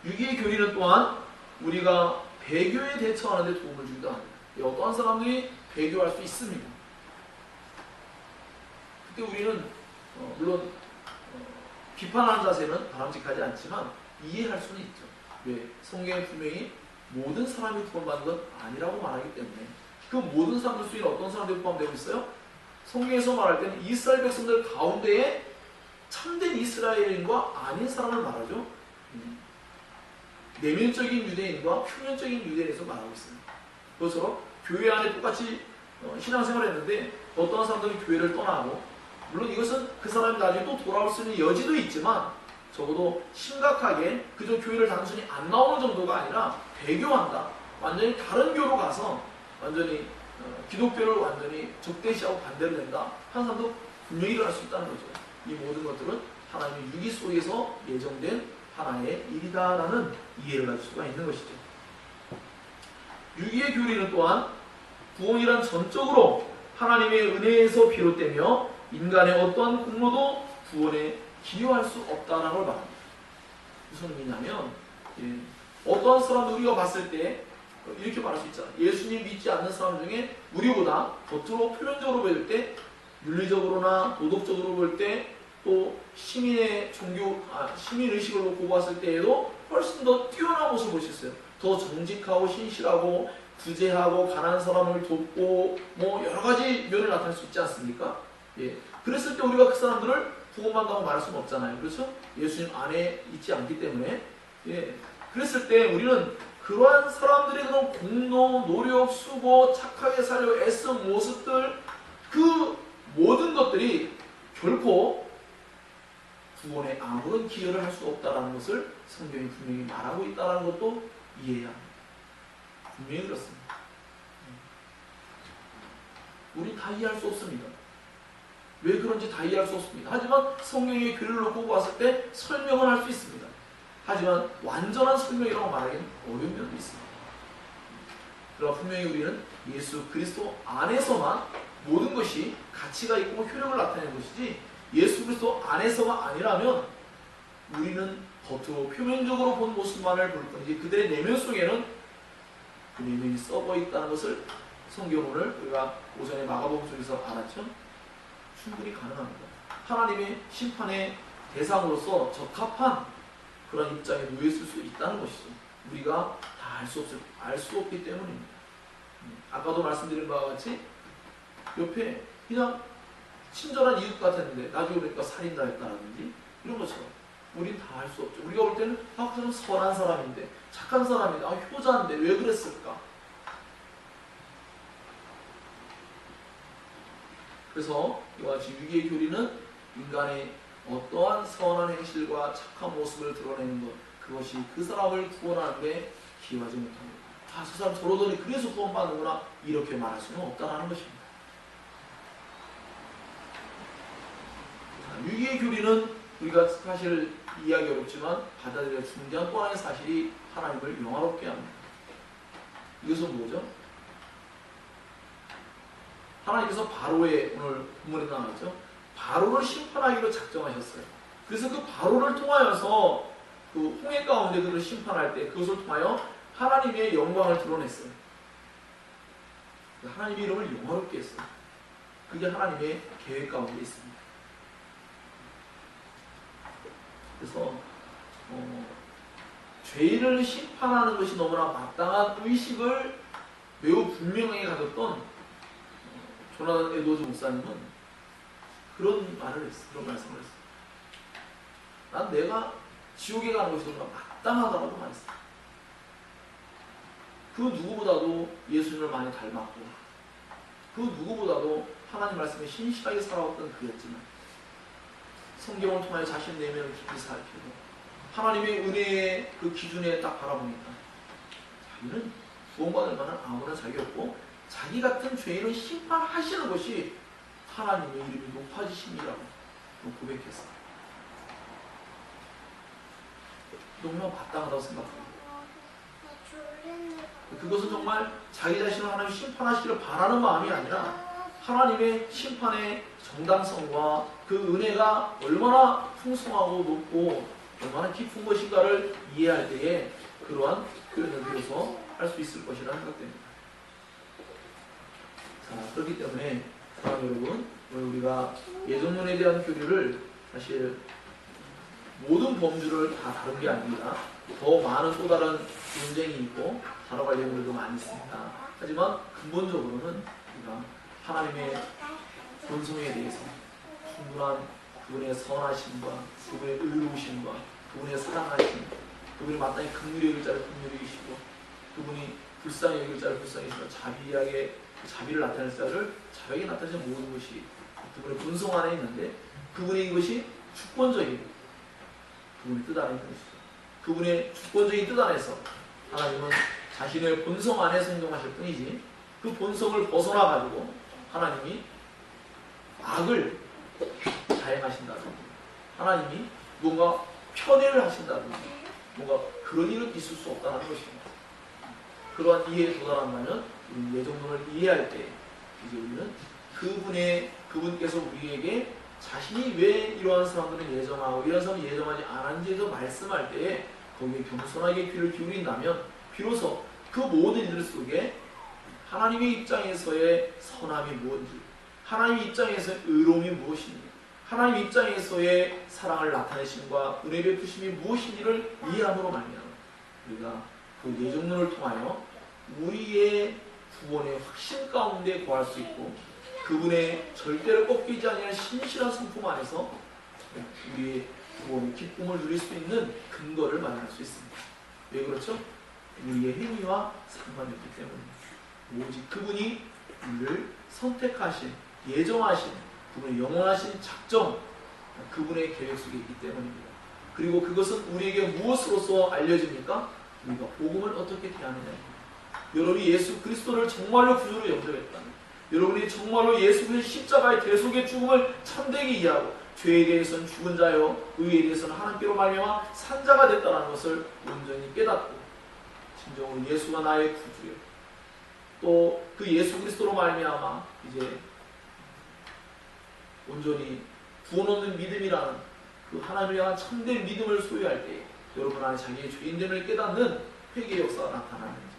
유기의 교리는 또한 우리가 배교에 대처하는 데 도움을 주기도 합니다. 어떠한 사람들이 배교할 수 있습니다. 그때 우리는 물론 비판하는 자세는 바람직하지 않지만 이해할 수는 있죠. 왜? 성경에 분명히 모든 사람이 구원받는 건 아니라고 말하기 때문에 그 모든 사람들 속에 어떤 사람들이 포함되고 있어요? 성경에서 말할 때는 이스라엘 백성들 가운데에 참된 이스라엘인과 아닌 사람을 말하죠. 내면적인 유대인과 표면적인 유대인에서 말하고 있습니다. 그것처럼 교회 안에 똑같이 신앙생활을 했는데 어떤 사람들이 교회를 떠나고, 물론 이것은 그 사람이 나중에 또 돌아올 수 있는 여지도 있지만 적어도 심각하게 그저 교회를 단순히 안 나오는 정도가 아니라 배교한다, 완전히 다른 교로 가서 완전히 기독교를 완전히 적대시하고 반대로 된다 하는 사람도 분명히 일어날 수 있다는 거죠. 이 모든 것들은 하나님의 유기 속에서 예정된 하나의 일이다라는 이해를 가질 수가 있는 것이죠. 유기의 교리는 또한 구원이란 전적으로 하나님의 은혜에서 비롯되며 인간의 어떠한 공로도 구원에 기여할 수 없다라는 걸 말합니다. 무슨 의미냐면 어떠한 사람도 우리가 봤을 때 이렇게 말할 수 있잖아요. 예수님 믿지 않는 사람 중에 우리보다 겉으로 표면적으로 볼 때, 윤리적으로나 도덕적으로 볼 때, 또 시민의 시민의식을 놓고 봤을 때에도 훨씬 더 뛰어난 모습을 볼 수 있어요. 더 정직하고 신실하고 구제하고 가난한 사람을 돕고 뭐 여러 가지 면을 나타낼 수 있지 않습니까? 예. 그랬을 때 우리가 그 사람들을 구원받는다고 말할 수는 없잖아요. 그렇죠? 예수님 안에 있지 않기 때문에. 예. 그랬을 때 우리는 그러한 사람들의 그런 공로, 노력, 수고, 착하게 살려고 애쓴 모습들, 그 모든 것들이 결코 구원에 아무런 기여를 할 수 없다는 것을 성경이 분명히 말하고 있다는 것도 이해해야 합니다. 분명히 그렇습니다. 우리 다 이해할 수 없습니다. 왜 그런지 다 이해할 수 없습니다. 하지만 성경의 교리를 놓고 봤을 때 설명을 할 수 있습니다. 하지만 완전한 설명이라고 말하기는 어려운 면도 있습니다. 그러나 분명히 우리는 예수 그리스도 안에서만 모든 것이 가치가 있고 효력을 나타내는 것이지, 예수 그리스도 안에서가 아니라면 우리는 겉으로 표면적으로 본 모습만을 볼 뿐이지 그들의 내면 속에는 그 내면이 썩어 있다는 것을 성경 오늘 우리가 오전에 마가복음 속에서 알았죠? 충분히 가능합니다. 하나님의 심판의 대상으로서 적합한 그런 입장에 놓여 있을 수 있다는 것이죠. 우리가 다 알 수 없기 때문입니다. 아까도 말씀드린 바와 같이 옆에 그냥 친절한 이웃 같았는데 나중에 보니까 살인다 했다라든지 이런 것처럼 우린 다 알 수 없죠. 우리가 볼 때는 그 사람 선한 사람인데, 착한 사람인데, 효자인데 왜 그랬을까? 그래서 이와 같이 유기의 교리는 인간의 어떠한 선한 행실과 착한 모습을 드러내는 것, 그것이 그 사람을 구원하는 데 기여하지 못합니다. 저 사람 저러더니 그래서 구원받는구나, 이렇게 말할 수는 없다는 것입니다. 유기의 교리는 우리가 사실 이해하기 어렵지만 받아들여야 중요한 또 하나의 사실이 하나님을 영화롭게 합니다. 이것은 뭐죠? 하나님께서 바로의, 오늘 본문에 나왔죠? 바로를 심판하기로 작정하셨어요. 그래서 그 바로를 통하여서 그 홍해 가운데 그를 심판할 때 그것을 통하여 하나님의 영광을 드러냈어요. 하나님의 이름을 영화롭게 했어요. 그게 하나님의 계획 가운데 있습니다. 그래서 죄를 심판하는 것이 너무나 마땅한 의식을 매우 분명하게 가졌던 조나단 에드워즈 목사님은 그런 말을 했어요. 그런 말씀을 했어요. 난 내가 지옥에 가는 것이 너무나 마땅하다고 말했어요. 그 누구보다도 예수님을 많이 닮았고, 그 누구보다도 하나님 말씀에 신실하게 살아왔던 그였지만 성경을 통하여 자신 내면을 깊이 살피고 하나님의 은혜의 그 기준에 딱 바라보니까 자기는 구원받을 만한 아무런 자격이 없고 자기 같은 죄인을 심판하시는 것이 하나님의 이름이 높아지심이라고 고백했어요. 너무나 마땅하다고 생각합니다. 그것은 정말 자기 자신을 하나님 심판하시기를 바라는 마음이 아니라 하나님의 심판의 정당성과 그 은혜가 얼마나 풍성하고 높고 얼마나 깊은 것인가를 이해할 때에 그러한 표현을 비로소 할 수 있을 것이라 생각됩니다. 자, 그렇기 때문에 사랑하는 여러분, 오늘 우리가 예정론에 대한 교리를 사실 모든 범주를 다 다룬 게 아닙니다. 더 많은 또 다른 논쟁이 있고 다뤄갈 내용들도 많이 있습니다. 하지만 근본적으로는 우리가 하나님의 본성에 대해서 충분한 그분의 선하심과 그분의 의로우심과 그분의 사랑하심, 그분이 마땅히 긍휼히 여길 자를 긍휼히 여기시고 그분이 불쌍히 여길 자를 불쌍히 여기시고 자비하게 자비를 나타낼 자를 자비하게 나타내는 모든 것이 그분의 본성 안에 있는데 그분의 이것이 주권적인 그분의 뜻 안에 있는 것이죠. 그분의 주권적인 뜻 안에서 하나님은 자신의 본성 안에서 행동하실 뿐이지 그 본성을 벗어나가지고 하나님이 악을 자행하신다든지 하나님이 뭔가 편애를 하신다든지 뭔가 그런 일은 있을 수 없다는 것입니다. 그러한 이해에 도달한다면 우리 예정론을 이해할 때 이제 우리는 그분께서 우리에게 자신이 왜 이러한 사람들은 예정하고 이런 사람은 예정하지 않은지에서 말씀할 때에 거기에 겸손하게 귀를 기울인다면 비로소 그 모든 일들 속에 하나님의 입장에서의 선함이 무엇인지 하나님의 입장에서의 의로움이 무엇인지 하나님의 입장에서의 사랑을 나타내심과 은혜 베푸심이 무엇인지를 이해함으로 말미암아 우리가 그 예정론을 통하여 우리의 구원의 확신 가운데 거할 수 있고 그분의 절대로 꺾이지 않는 신실한 성품 안에서 우리의 구원의 기쁨을 누릴 수 있는 근거를 마련할 수 있습니다. 왜 그렇죠? 우리의 행위와 상관없기 때문입니다. 오직 그분이 우리를 선택하신, 예정하신, 그분의 영원하신 작정, 그분의 계획 속에 있기 때문입니다. 그리고 그것은 우리에게 무엇으로서 알려집니까? 우리가 복음을 어떻게 대하느냐. 여러분이 예수 그리스도를 정말로 구주로 영접했다면 여러분이 정말로 예수 그리스도의 십자가의 대속의 죽음을 참되게 이해하고 죄에 대해서는 죽은 자요 의에 대해서는 하나님께로 말미암아 산 자가 됐다는 것을 온전히 깨닫고 진정으로 예수가 나의 구주요 또 그 예수 그리스도로 말미암아 이제 온전히 구원 얻는 믿음이라는 그 하나님을 향한 참된 믿음을 소유할 때 여러분 안에 자기의 죄인됨을 깨닫는 회개의 역사가 나타나는지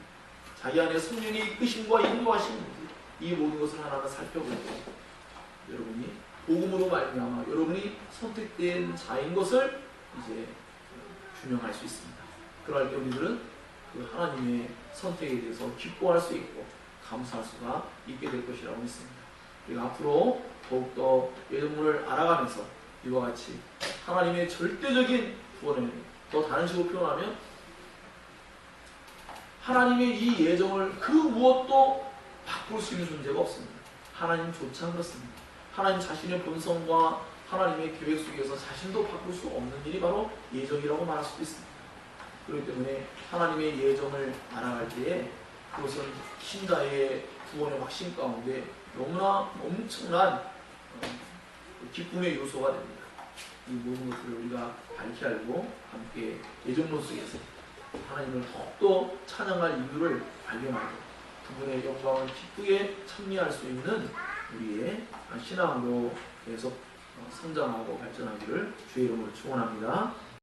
자기 안에 성령의 이끄심과 인도하심인지 이 모든 것을 하나하나 살펴보고 여러분이 복음으로 말미암아 여러분이 선택된 자인 것을 이제 규명할 수 있습니다. 그럴 때 우리들은 그 하나님의 선택에 대해서 기뻐할 수 있고 감사할 수가 있게 될 것이라고 믿습니다. 우리가 앞으로 더욱더 예정론을 알아가면서 이와 같이 하나님의 절대적인 구원을 더 다른 식으로 표현하면 하나님의 이 예정을 그 무엇도 바꿀 수 있는 존재가 없습니다. 하나님조차 그렇습니다. 하나님 자신의 본성과 하나님의 계획 속에서 자신도 바꿀 수 없는 일이 바로 예정이라고 말할 수도 있습니다. 그렇기 때문에 하나님의 예정을 알아갈 때에 그것은 신자의 구원의 확신 가운데 너무나 엄청난 기쁨의 요소가 됩니다. 이 모든 것들을 우리가 밝히 알고 함께 예정론 속에서 하나님을 더욱더 찬양할 이유를 발견하고 그분의 영광을 기쁘게 찬미할 수 있는 우리의 신앙으로 계속 성장하고 발전하기를 주의 이름으로 축원합니다.